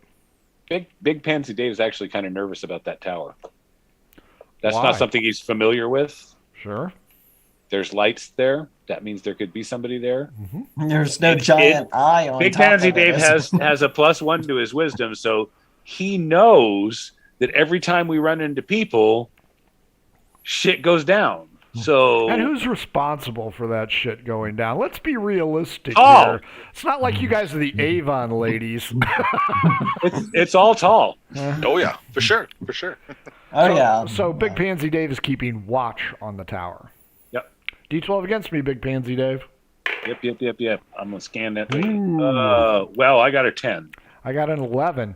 Big Pansy Dave's actually kind of nervous about that tower. That's Why? not something he's familiar with. Sure. There's lights there. That means there could be somebody there. There's no giant eye on Big top Pansy of it, Dave is there? has a +1 to his wisdom, so he knows that every time we run into people, shit goes down. So And who's responsible for that shit going down? Let's be realistic Oh. here. It's not like you guys are the Avon ladies. it's all tall. Oh yeah, for sure. Oh yeah. So Big Pansy Dave is keeping watch on the tower. Yep. D12 against me, Big Pansy Dave. Yep. I'm gonna scan that thing. Ooh. Well, I got a 10. I got an 11.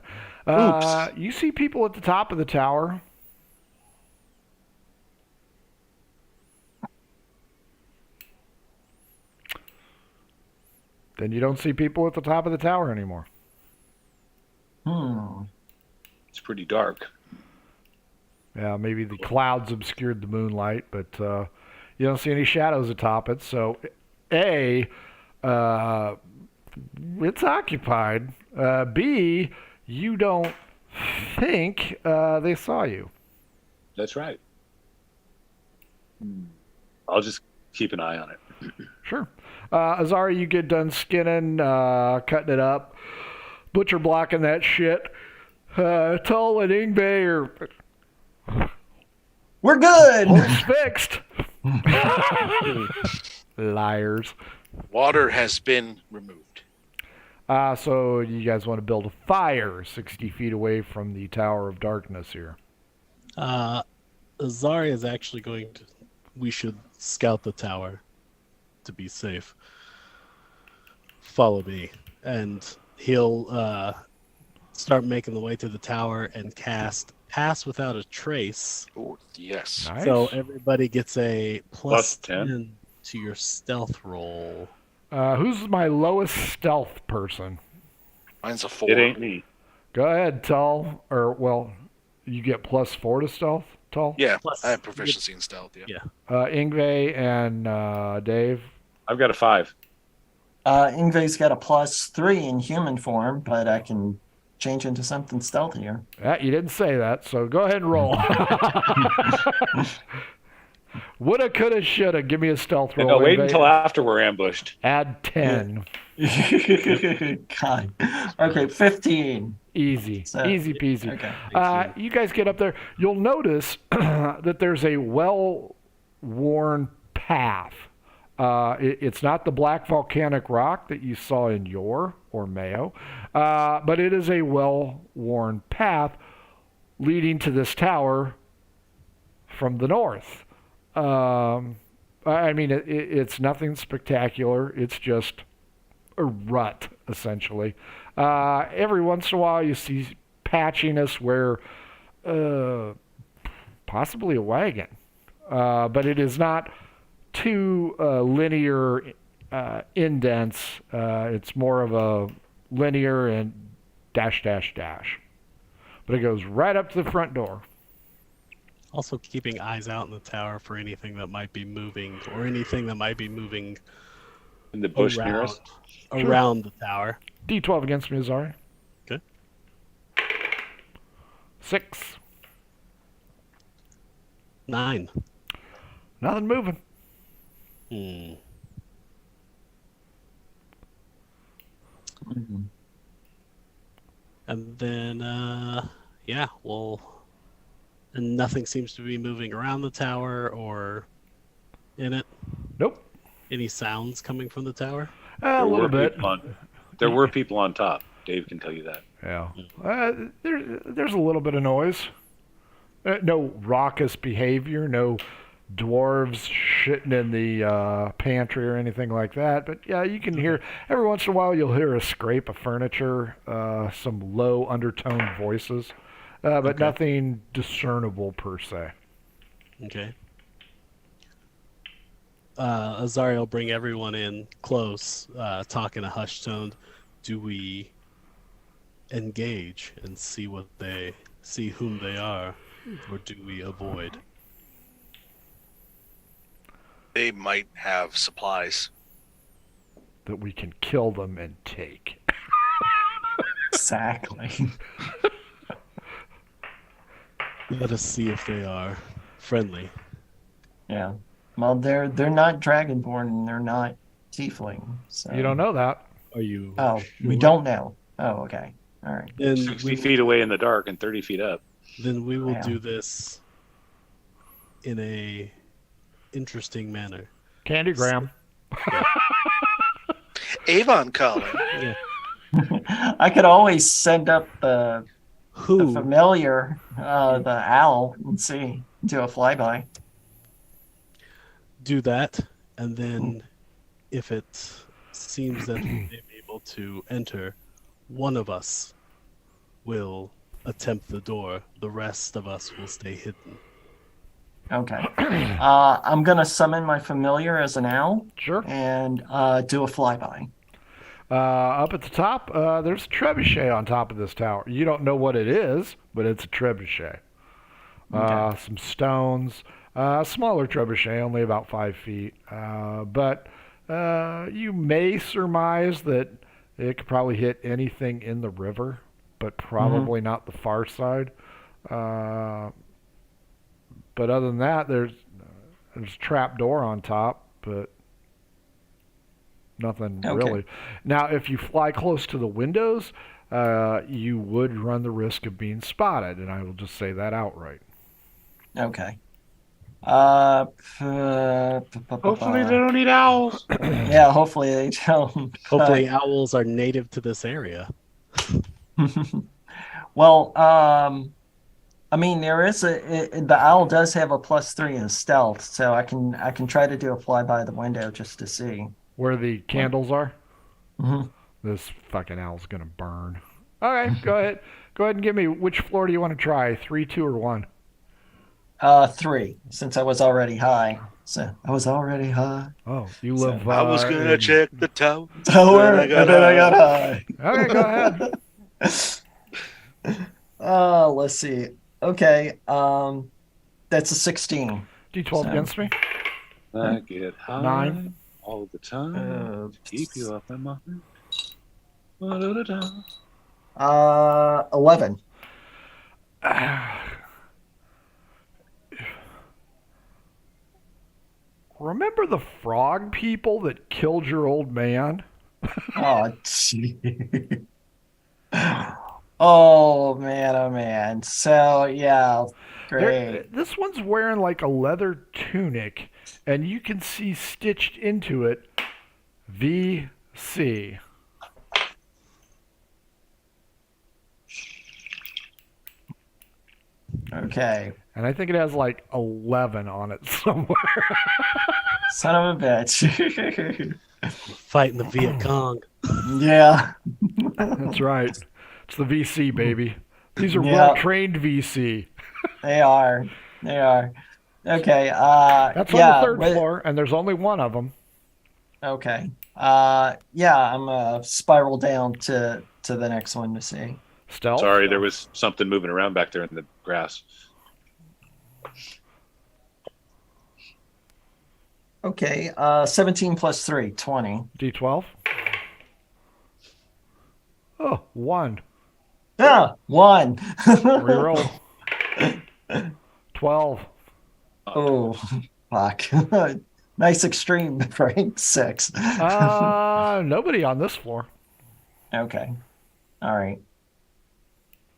You see people at the top of the tower. Then you don't see people at the top of the tower anymore. It's pretty dark. Yeah, maybe the clouds obscured the moonlight, but You don't see any shadows atop it, so A, it's occupied. B, you don't think they saw you. That's right. I'll just keep an eye on it. Sure. Azari, you get done skinning, cutting it up, butcher blocking that shit. Tull and Ingve are We're good. holes fixed. Liars. Water has been removed. So you guys want to build a fire 60 feet away from the Tower of Darkness here. Azari is actually going to. We should scout the tower to be safe. Follow me, and he'll start making the way to the tower and cast Pass Without a Trace. Oh, yes. Nice. So everybody gets a Plus plus 10. 10 to your stealth roll. Who's my lowest stealth person? Mine's a 4. It ain't me. Go ahead, Tull. Or, well, you get +4 to stealth, Tull? Yeah, Plus- I have proficiency in stealth. Yeah. Ingve and Dave. I've got a 5. Ingve's got a +3 in human form, but I can change into something stealthier. You didn't say that, so go ahead and roll. Woulda, coulda, shoulda. Give me a stealth roll. No, wait Ingve. until after we're ambushed. Add 10. God. Okay, 15. Easy. So- Easy peasy. Okay. You guys get up there. You'll notice that there's a well-worn path. It's not the black volcanic rock that you saw in Yor or Mayo, but it is a well-worn path leading to this tower from the north. I mean, it's nothing spectacular. It's just a rut, essentially. Every once in a while, you see patchiness where possibly a wagon, but it is not too linear indents. It's more of a linear and dash, dash, dash. But it goes right up to the front door. Also keeping eyes out in the tower for anything that might be moving or anything that might be moving In the bush near us. around the tower. D12 against me, Azari. Okay. 6. 9. Nothing moving. Hmm. Mhm. And then, yeah, well, and nothing seems to be moving around the tower or in it. Nope. Any sounds coming from the tower? A little bit. There were people on top. Dave can tell you that. Yeah. There's a little bit of noise. No raucous behavior. No dwarves shitting in the pantry or anything like that. But yeah, you can hear every once in a while. You'll hear a scrape of furniture, some low undertone voices, but Okay. nothing discernible per se. Okay. Azari will bring everyone in close, talk in a hushed tone. Do we engage and see whom they are, or do we avoid? They might have supplies. That we can kill them and take. Exactly. Let us see if they are friendly. Yeah. Well, they're not dragonborn and they're not tiefling. So. You don't know that. Are you? Oh, we sure? don't know. Oh, okay. All right. Then 60 feet away in the dark and 30 feet up. Then we will Yeah. do this in a interesting manner. Candygram. Avon calling. Yeah. I could always send up the Who? familiar, the owl, and see, do a flyby. Do that, and then if it seems that we may be able to enter, one of us will attempt the door. The rest of us will stay hidden. Okay. I'm gonna summon my familiar as an owl Sure. and do a flyby. Up at the top, there's a trebuchet on top of this tower. You don't know what it is, but it's a trebuchet. some stones, smaller trebuchet, only about 5 feet. But you may surmise that it could probably hit anything in the river, but probably not the far side. But other than that, there's a trap door on top, but nothing really. Now, if you fly close to the windows, you would run the risk of being spotted, and I will just say that outright. Okay. Hopefully they don't eat owls. Yeah, hopefully they don't. Hopefully, owls are native to this area. Well, I mean, there is the owl does have a +3 in stealth, so I can try to do a fly by the window just to see where the candles are. Mm-hmm. This fucking owl's gonna burn. All right, go ahead. Go ahead and give me which floor do you want to try? 3, 2, or 1? 3, since I was already high. So I was already high. Oh, you live. I was gonna check the tower. Tower, and then I got high. Okay, go ahead. Let's see. Okay, that's a 16. D12 against me. I get high 9. all the time. Keep you up in my mind. 11. Remember the frog people that killed your old man? Oh, gee. Oh man. So yeah, great. This one's wearing like a leather tunic, and you can see stitched into it VC. Okay. And I think it has like 11 on it somewhere. Son of a bitch. Fighting the Viet Cong. Yeah. That's right. It's the VC, baby. These are Yeah. well-trained VC. They are. Okay. That's yeah, on the 3rd floor, and there's only one of them. Okay. Yeah, I'm spiral down to the next one to see. Stealth? Sorry, there was something moving around back there in the grass. Okay. 17 plus 3, 20. D12? Oh, 1. Ah, 1. Reroll. 12. Oh, fuck. Nice extreme, Frank. 6. Nobody on this floor. Okay. All right.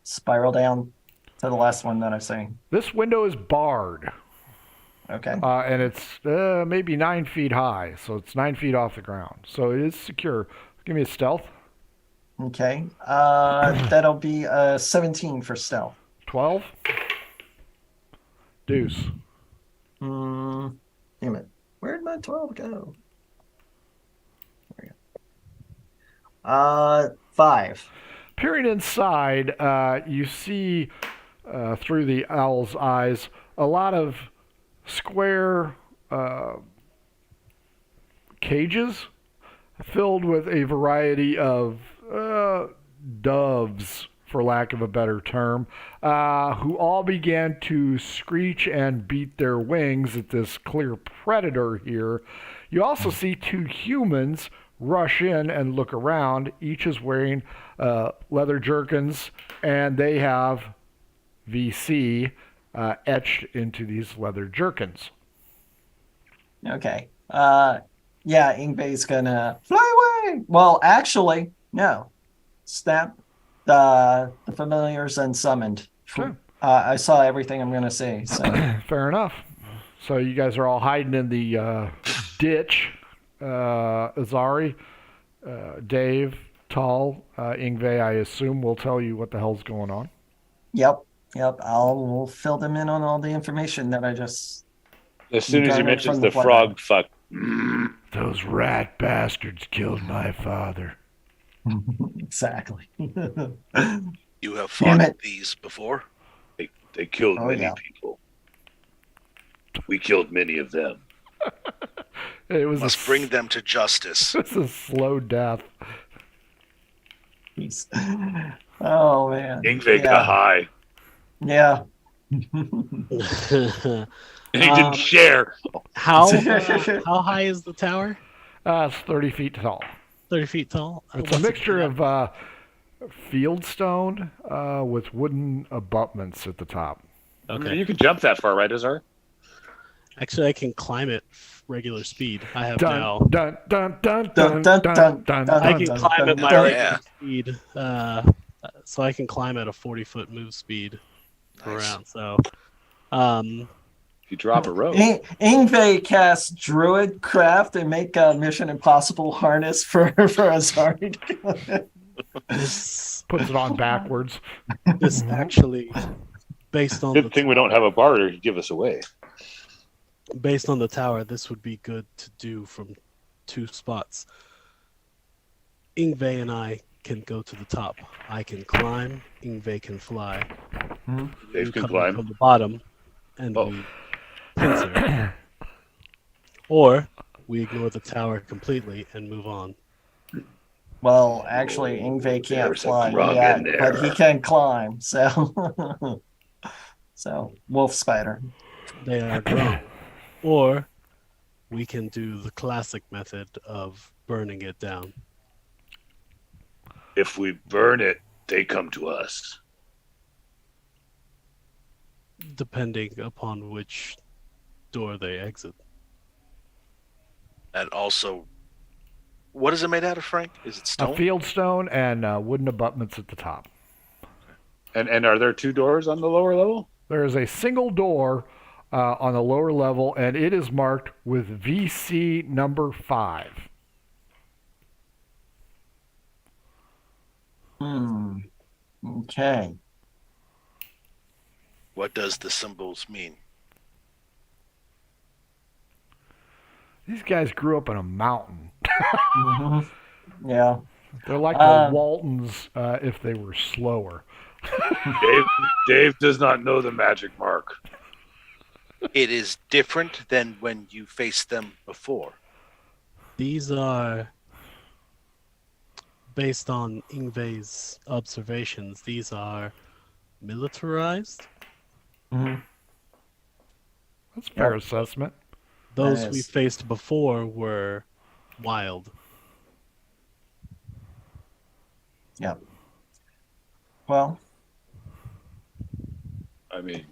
Spiral down to the last one that I see. This window is barred. Okay. And it's maybe 9 feet high, so it's 9 feet off the ground. So it is secure. Give me a stealth. Okay. That'll be 17 for stealth. 12. Deuce. Damn it. Where'd my 12 go? There we go. 5. Peering inside, you see through the owl's eyes a lot of square cages filled with a variety of doves, for lack of a better term, who all began to screech and beat their wings at this clear predator here. You also see 2 humans rush in and look around. Each is wearing leather jerkins, and they have VC etched into these leather jerkins. Okay. Yeah, Ingbay's gonna fly away. Well, actually, no. Snap the familiars unsummoned. Sure. I saw everything I'm gonna see. So Fair enough. So you guys are all hiding in the ditch. Azari, Dave, Tal, Ingve, I assume will tell you what the hell's going on. Yep. We'll fill them in on all the information that I just. As soon as he Garnered mentions from the the flood. frog fuck, Those rat bastards killed my father. Exactly. You have Damn fought it. these before. they killed Oh, many yeah. people. We killed many of them. It was Must bring them to justice. It's a slow death. Jeez. Oh man. Ingve Yeah. got high. Yeah. He didn't share. how high is the tower? It's 30 feet tall. 30 feet tall. It's a What's mixture it- of field stone with wooden abutments at the top. Okay. You can jump that far, right, Azar? Actually, I can climb it regular speed. I have Dun, now. dun, dun, dun, Dun, dun, dun, dun, dun, dun, dun, I can dun, climb dun, at my dun. regular Yeah. speed. So I can climb at a 40-foot move speed around. So, If you drop a rope. Ingve casts Druid Craft and make a Mission Impossible harness for Azari. this Puts it on backwards. this actually, based on the Good thing we don't have a barter to give us away. based on the tower, this would be good to do from 2 spots. Ingve and I can go to the top. I can climb. Ingve can fly. Dave You can come climb. from the bottom, and Oh. we pincer. Or we ignore the tower completely and move on. Well, actually, Ingve can't There's a fly grog yet, in there. but he can climb. So, so wolf spider. They are grown. Or we can do the classic method of burning it down. If we burn it, they come to us. Depending upon which door they exit. And also, what is it made out of, Frank? Is it A stone? field stone and wooden abutments at the top. And are there 2 doors on the lower level? There is a single door on the lower level, and it is marked with VC number 5. Okay. What does the symbols mean? These guys grew up in a mountain. Yeah. They're like the Waltons if they were slower. Dave does not know the magic mark. It is different than when you faced them before. These are based on Ingve's observations. These are militarized. That's a fair assessment. Those That we is- faced before were wild. Yep. Well, I mean,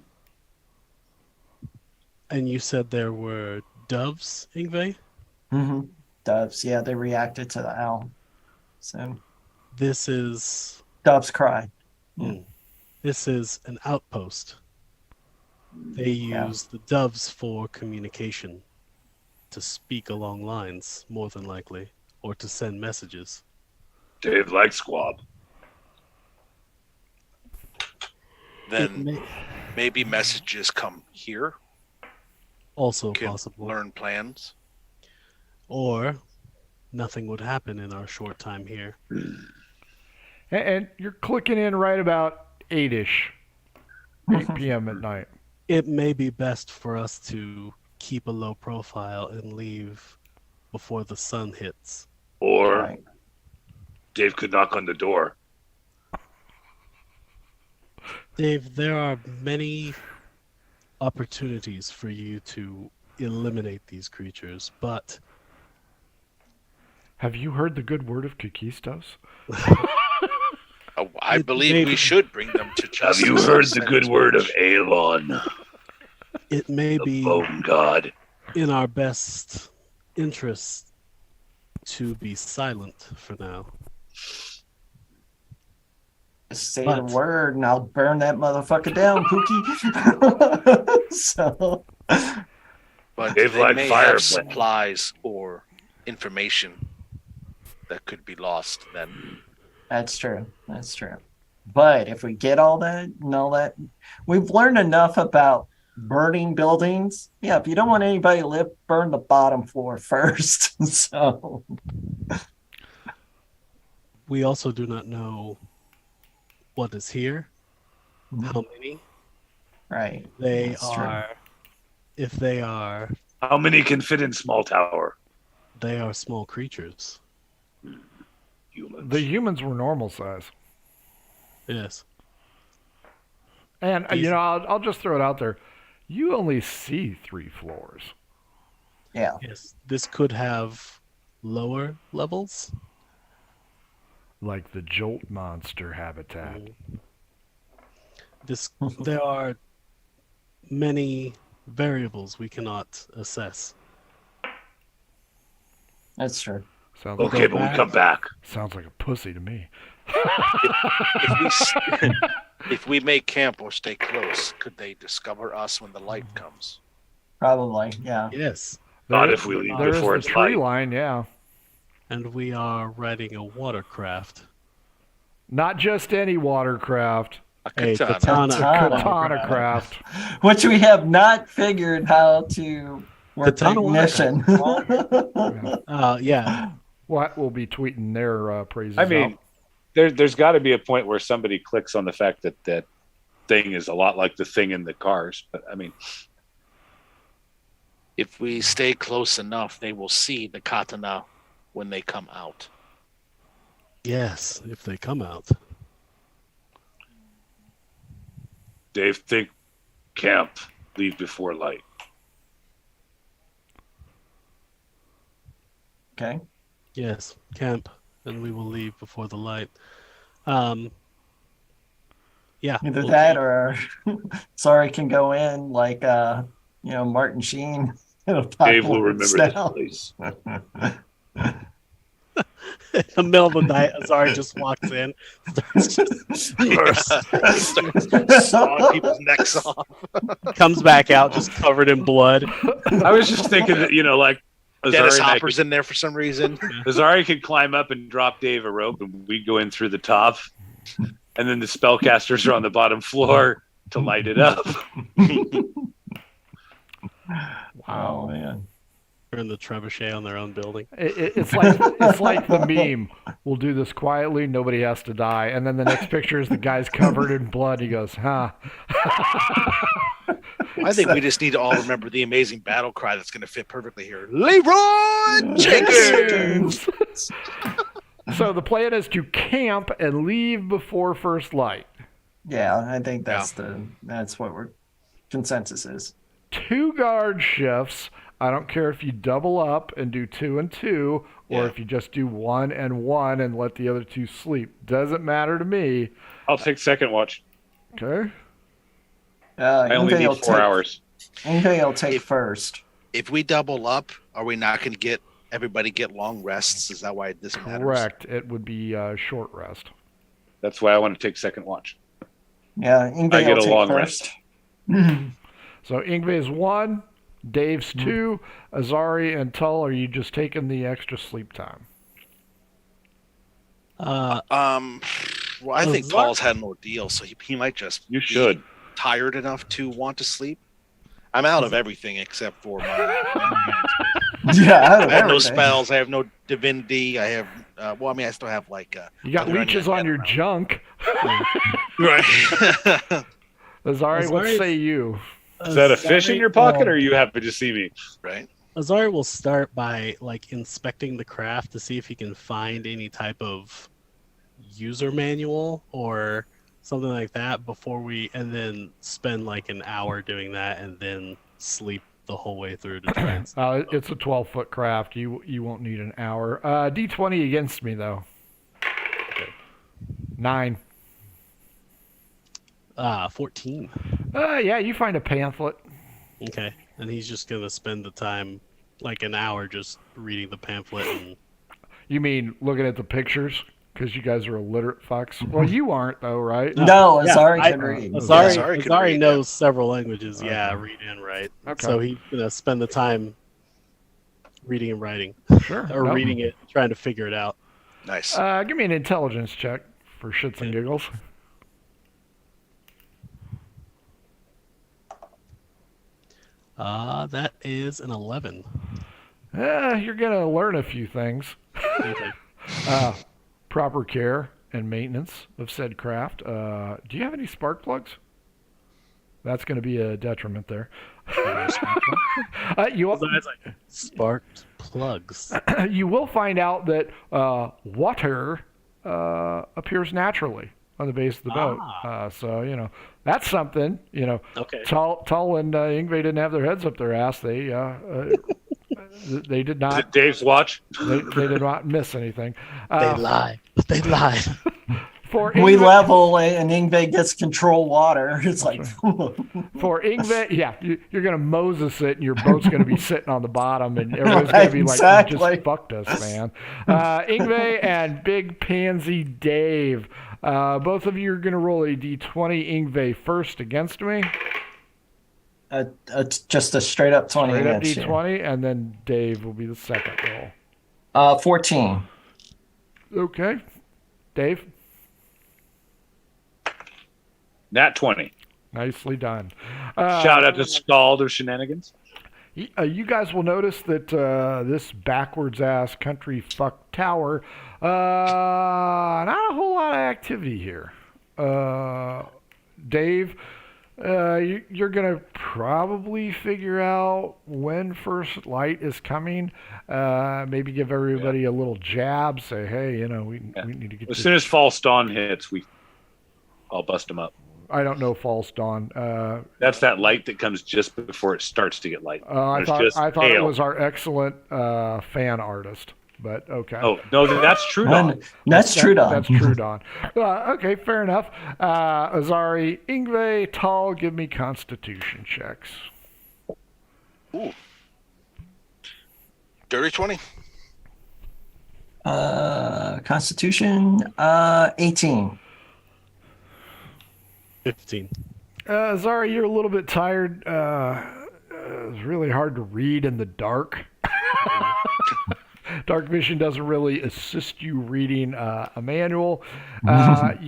And you said there were doves, Ingve? doves. Yeah, they reacted to the owl. So This is doves cry. this is an outpost. They use the doves for communication, to speak along lines, more than likely, or to send messages. Dave likes squab. Then maybe messages come here. Also Can possible. learn plans. Or nothing would happen in our short time here. And you're clicking in right about 8-ish, 8 p.m. at night. It may be best for us to keep a low profile and leave before the sun hits. Or Right. Dave could knock on the door. Dave, there are many opportunities for you to eliminate these creatures, but Have you heard the good word of Kikistos? I believe maybe- we should bring them to Have justice. you heard the good word of Aelon, it may the be bone god? in our best interest to be silent for now. Just say But- the word and I'll burn that motherfucker down, Pookie. So, But They've they like may fire have blend. supplies or information that could be lost then. that's true. That's true. But if we get all that and all that, we've learned enough about burning buildings. Yeah, if you don't want anybody to live, burn the bottom floor first. So, We also do not know what is here, how many. right. They That's true. are, if they are, How many can fit in small tower? they are small creatures. Humans. The humans were normal size. Yes. And I'll just throw it out there. You only see 3 floors. Yeah. Yes, this could have lower levels. Like the Jolt monster habitat. There are many variables we cannot assess. That's true. Sounds Okay, but we come back. Sounds like a pussy to me. If we make camp or stay close, could they discover us when the light comes? Probably, yeah. Yes, Not if we leave There's before the it's tree light. line, yeah. and we are riding a watercraft. Not just any watercraft. A A katana. Katana craft. Which we have not figured how to work the Katana ignition. Yeah. What will be tweeting their praises I mean, out. there's got to be a point where somebody clicks on the fact that that thing is a lot like the thing in the cars. But I mean, If we stay close enough, they will see the katana when they come out. Yes, if they come out. Dave, think camp, leave before light. Okay. Yes, camp, and we will leave before the light. Yeah. Either we'll that keep- or Sorry can go in like Martin Sheen. Dave will remember this place. in the middle of the night, Azari just walks in, starts Sawing people's necks off. comes back out just covered in blood. I was just thinking that, like Dennis Azari, and I Hopper's in there for some reason. Azari could climb up and drop Dave a rope, and we'd go in through the top, and then the spellcasters are on the bottom floor to light it up. Oh man. In the trebuchet on their own building. It's like the meme. We'll do this quietly. Nobody has to die. And then the next picture is the guy's covered in blood. He goes, huh? I think we just need to all remember the amazing battle cry that's going to fit perfectly here. Leroy Jenkins! So the plan is to camp and leave before first light. Yeah, I think that's what we're consensus is. 2 guard shifts. I don't care if you double up and do 2 and 2, or if you just do 1 and 1 and let the other 2 sleep. Doesn't matter to me. I'll take second watch. Okay. I only need 4 hours. Ingve will take first. If we double up, are we not going to get everybody get long rests? Is that why this matters? Correct. It would be short rest. That's why I want to take second watch. Yeah, Ingve I get will a take long first. So Ingve is 1, Dave's 2, Azari and Tull, are you just taking the extra sleep time? Well, I think Paul's had an ordeal, so he might just You be should. tired enough to want to sleep. I'm out of everything except for my Yeah, out of I have no everything. spells. I have no divinity. I have, I still have like. You got Other leeches onion on your around. junk. Right. Azari, what Azari- say you? Is that a fish in your pocket, or are you happy to see me? right. Azari will start by inspecting the craft to see if he can find any type of user manual or something like that and then spend an hour doing that and then sleep the whole way through to try and It's a 12-foot craft. You won't need an hour. D20 against me, though. 9. 14. Yeah, you find a pamphlet. Okay. And he's just going to spend the time, an hour, just reading the pamphlet. And You mean looking at the pictures? Because you guys are illiterate fucks. Well, you aren't, though, right? No, Yeah, Azari I- can read. Azari can Azari read, knows several languages. Yeah, read and write. Okay. So he's going to spend the time reading and writing. Sure. Or No. reading it, trying to figure it out. Nice. Give me an intelligence check for shits and giggles. That is an 11. You're going to learn a few things. Okay. Proper care and maintenance of said craft. Do you have any spark plugs? That's going to be a detriment there. You Sparked plugs. you will find out that water appears naturally on the base of the boat. So, you know, that's something. You know, Okay. Tull and Ingve didn't have their heads up their ass. They did not. Dave's watch. They did not miss anything. They lied. They lied. For We Ingve, level and Ingve gets control water. It's like for Ingve, yeah, you're gonna Moses it, and your boat's gonna be sitting on the bottom, and everybody's gonna be like, "You just fucked us, man." Ingve and Big Pansy Dave, both of you are gonna roll a d20. Ingve first against me. just a straight up 20 Straight up against d20, and then Dave will be the second roll. you. 14. Okay, Dave. Nat 20. Nicely done. Shout out to Scald of Shenanigans. You guys will notice that this backwards ass country fuck tower, not a whole lot of activity here. Dave, you're going to probably figure out when first light is coming. Maybe give everybody a little jab. Say, hey, you know, we need to get As this. soon as false dawn hits, I'll bust them up. I don't know false dawn. That's that light that comes just before it starts to get light. I thought it was our excellent fan artist, but okay. Oh no, that's True Dawn. That's True Dawn. That's True Dawn. Okay, fair enough. Azari, Ingve, Tull, give me Constitution checks. Ooh. Dirty 20. Constitution 18. 15. Azari, you're a little bit tired. It's really hard to read in the dark. Dark vision doesn't really assist you reading a manual.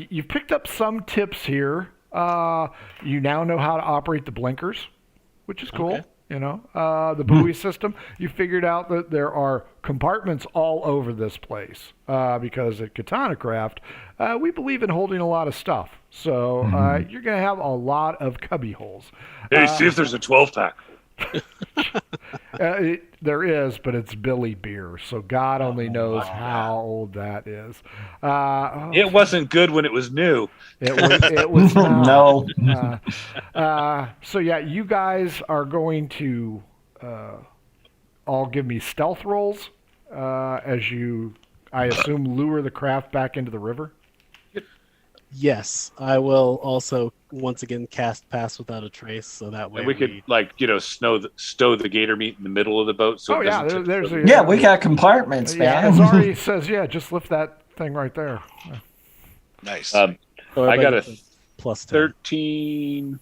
You've picked up some tips here. You now know how to operate the blinkers, which is cool. Okay. You know, the buoy system. You figured out that there are compartments all over this place because at Katana Craft, we believe in holding a lot of stuff. So you're going to have a lot of cubby holes. Hey, see if there's a 12-pack. There is, but it's Billy beer, so God only knows how old that is. It wasn't good when it was new. It was not. No. So yeah, you guys are going to all give me stealth rolls as you, I assume, lure the craft back into the river. Yes, I will also once again cast Pass Without a Trace, so that way And we could, stow the gator meat in the middle of the boat. So it doesn't tip over. Yeah, we got compartments, Yeah, man. Azari says, yeah, just lift that thing right there. Nice. So I got a plus 10. 13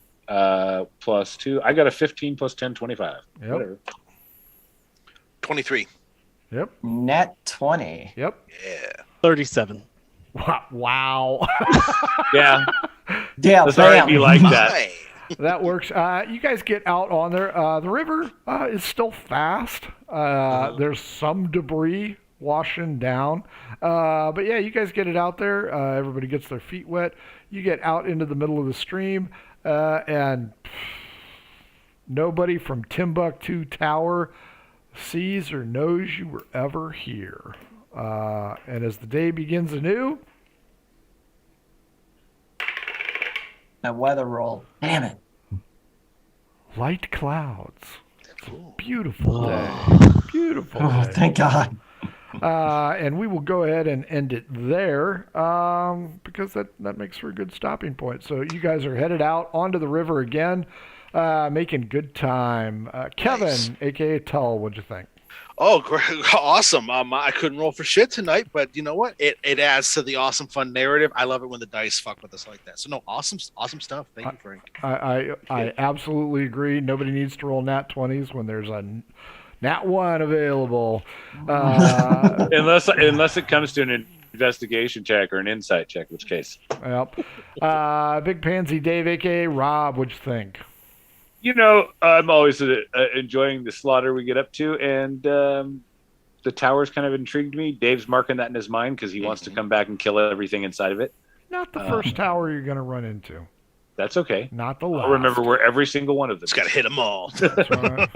plus 2. I got a 15 plus 10, 25. Yep. Whatever. 23. Yep. Nat 20. Yep. Yeah. 37. Wow. Yeah. Yeah, That's all right. bam. Be like that. Hey. That works. You guys get out on there. The river is still fast. There's some debris washing down. But yeah, you guys get it out there. Everybody gets their feet wet. You get out into the middle of the stream, and nobody from Timbuktu Tower sees or knows you were ever here. And as the day begins anew, That weather roll. Damn it. light clouds. It's a beautiful day. Beautiful Oh, day. thank God. And we will go ahead and end it there because that makes for a good stopping point. So you guys are headed out onto the river again, making good time. Kevin, Nice. a.k.a. Tull, what'd you think? Oh, great. Awesome. I couldn't roll for shit tonight, but you know what? It adds to the awesome, fun narrative. I love it when the dice fuck with us like that. So, no, awesome stuff. Thank you, Frank. I absolutely agree. Nobody needs to roll nat 20s when there's a nat 1 available. Unless it comes to an investigation check or an insight check, in which case. Yep. Big Pansy Dave, a.k.a. Rob, what'd you think? You know, I'm always enjoying the slaughter we get up to, and the tower's kind of intrigued me. Dave's marking that in his mind because he wants to come back and kill everything inside of it. Not the first tower you're going to run into. That's okay. Not the last. I'll remember where every single one of them Just got to is. hit them all. That's right.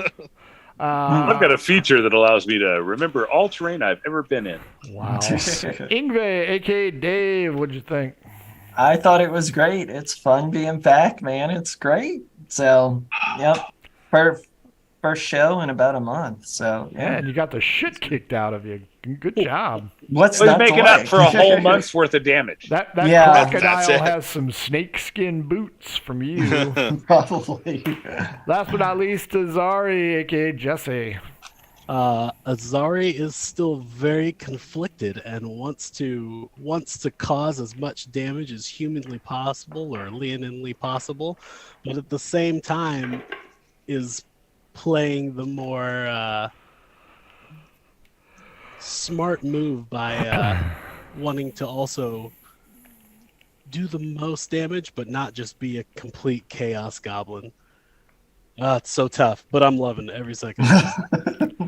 I've got a feature that allows me to remember all terrain I've ever been in. Wow. Ingve, a.k.a. Dave, what'd you think? I thought it was great. It's fun being back, man. It's great. So, yep. First show in about a month. So, Yeah, yeah. and you got the shit kicked out of you. Good job. What's Well, not he's to making up like? for a whole month's worth of damage. That Yeah. crocodile That's it. has some snakeskin boots from you. Probably. Last but not least, Azari, aka Jesse. Azari is still very conflicted and wants to cause as much damage as humanly possible or leoninly possible, but at the same time is playing the more smart move by wanting to also do the most damage, but not just be a complete chaos goblin. It's so tough, but I'm loving it every second.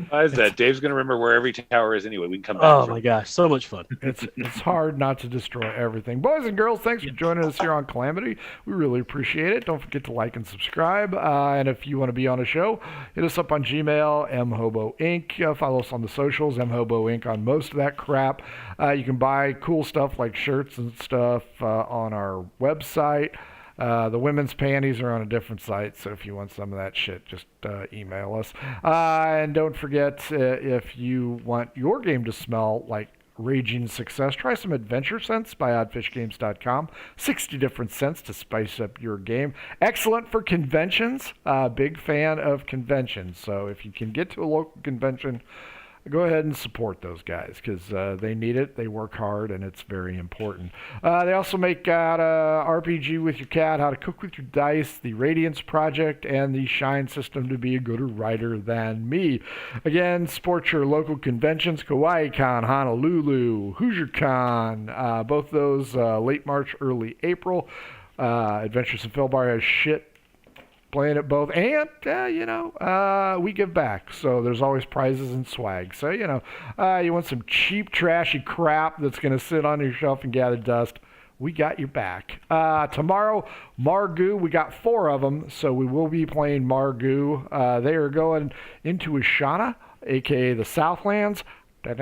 Why is that? Dave's going to remember where every tower is anyway. We can come back. Oh from my gosh, so much fun. It's hard not to destroy everything. Boys and girls, thanks for joining us here on Calamity. We really appreciate it. Don't forget to like and subscribe. And if you want to be on a show, hit us up on Gmail, mhoboinc. Follow us on the socials, mhoboinc on most of that crap. You can buy cool stuff like shirts and stuff on our website. The women's panties are on a different site, so if you want some of that shit, just email us. And don't forget, if you want your game to smell like raging success, try some Adventure Scents by oddfishgames.com. 60 different scents to spice up your game. Excellent for conventions. Big fan of conventions. So if you can get to a local convention, go ahead and support those guys because they need it. They work hard, and it's very important. They also make out RPG with your cat, how to cook with your dice, the Radiance Project, and the Shine system to be a gooder writer than me. Again, support your local conventions, KawaiiCon, Honolulu, HoosierCon, both those late March, early April. Adventures in Philbar has shit playing at both, and we give back, so there's always prizes and swag. So you want some cheap trashy crap that's going to sit on your shelf and gather dust, we got your back. Tomorrow, Margoo, we got 4 of them, so we will be playing Margoo. They are going into Ashana, aka the Southlands. There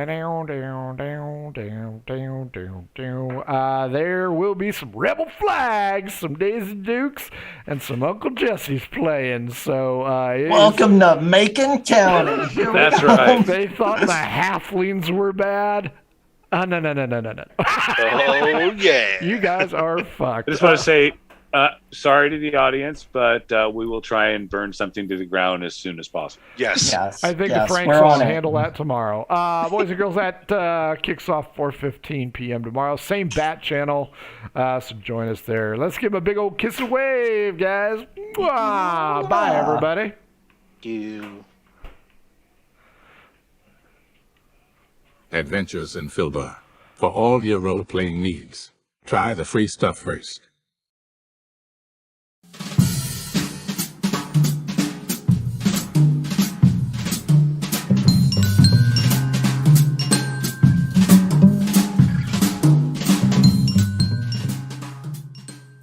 will be some Rebel Flags, some Daisy Dukes, and some Uncle Jesse's playing. So Welcome to Macon County. Here we That's go. right. They thought the halflings were bad. No. Oh yeah. You guys are fucked. I just want to say sorry to the audience, but we will try and burn something to the ground as soon as possible. Yes. Yes. I think yes, the Franks we're will on it. handle that tomorrow. Boys and girls, that kicks off 4:15 p.m. tomorrow. Same bat channel, so join us there. Let's give them a big old kiss and wave, guys. Mwah. Bye, everybody. You. Adventures in Filbar. For all your role-playing needs, try the free stuff first.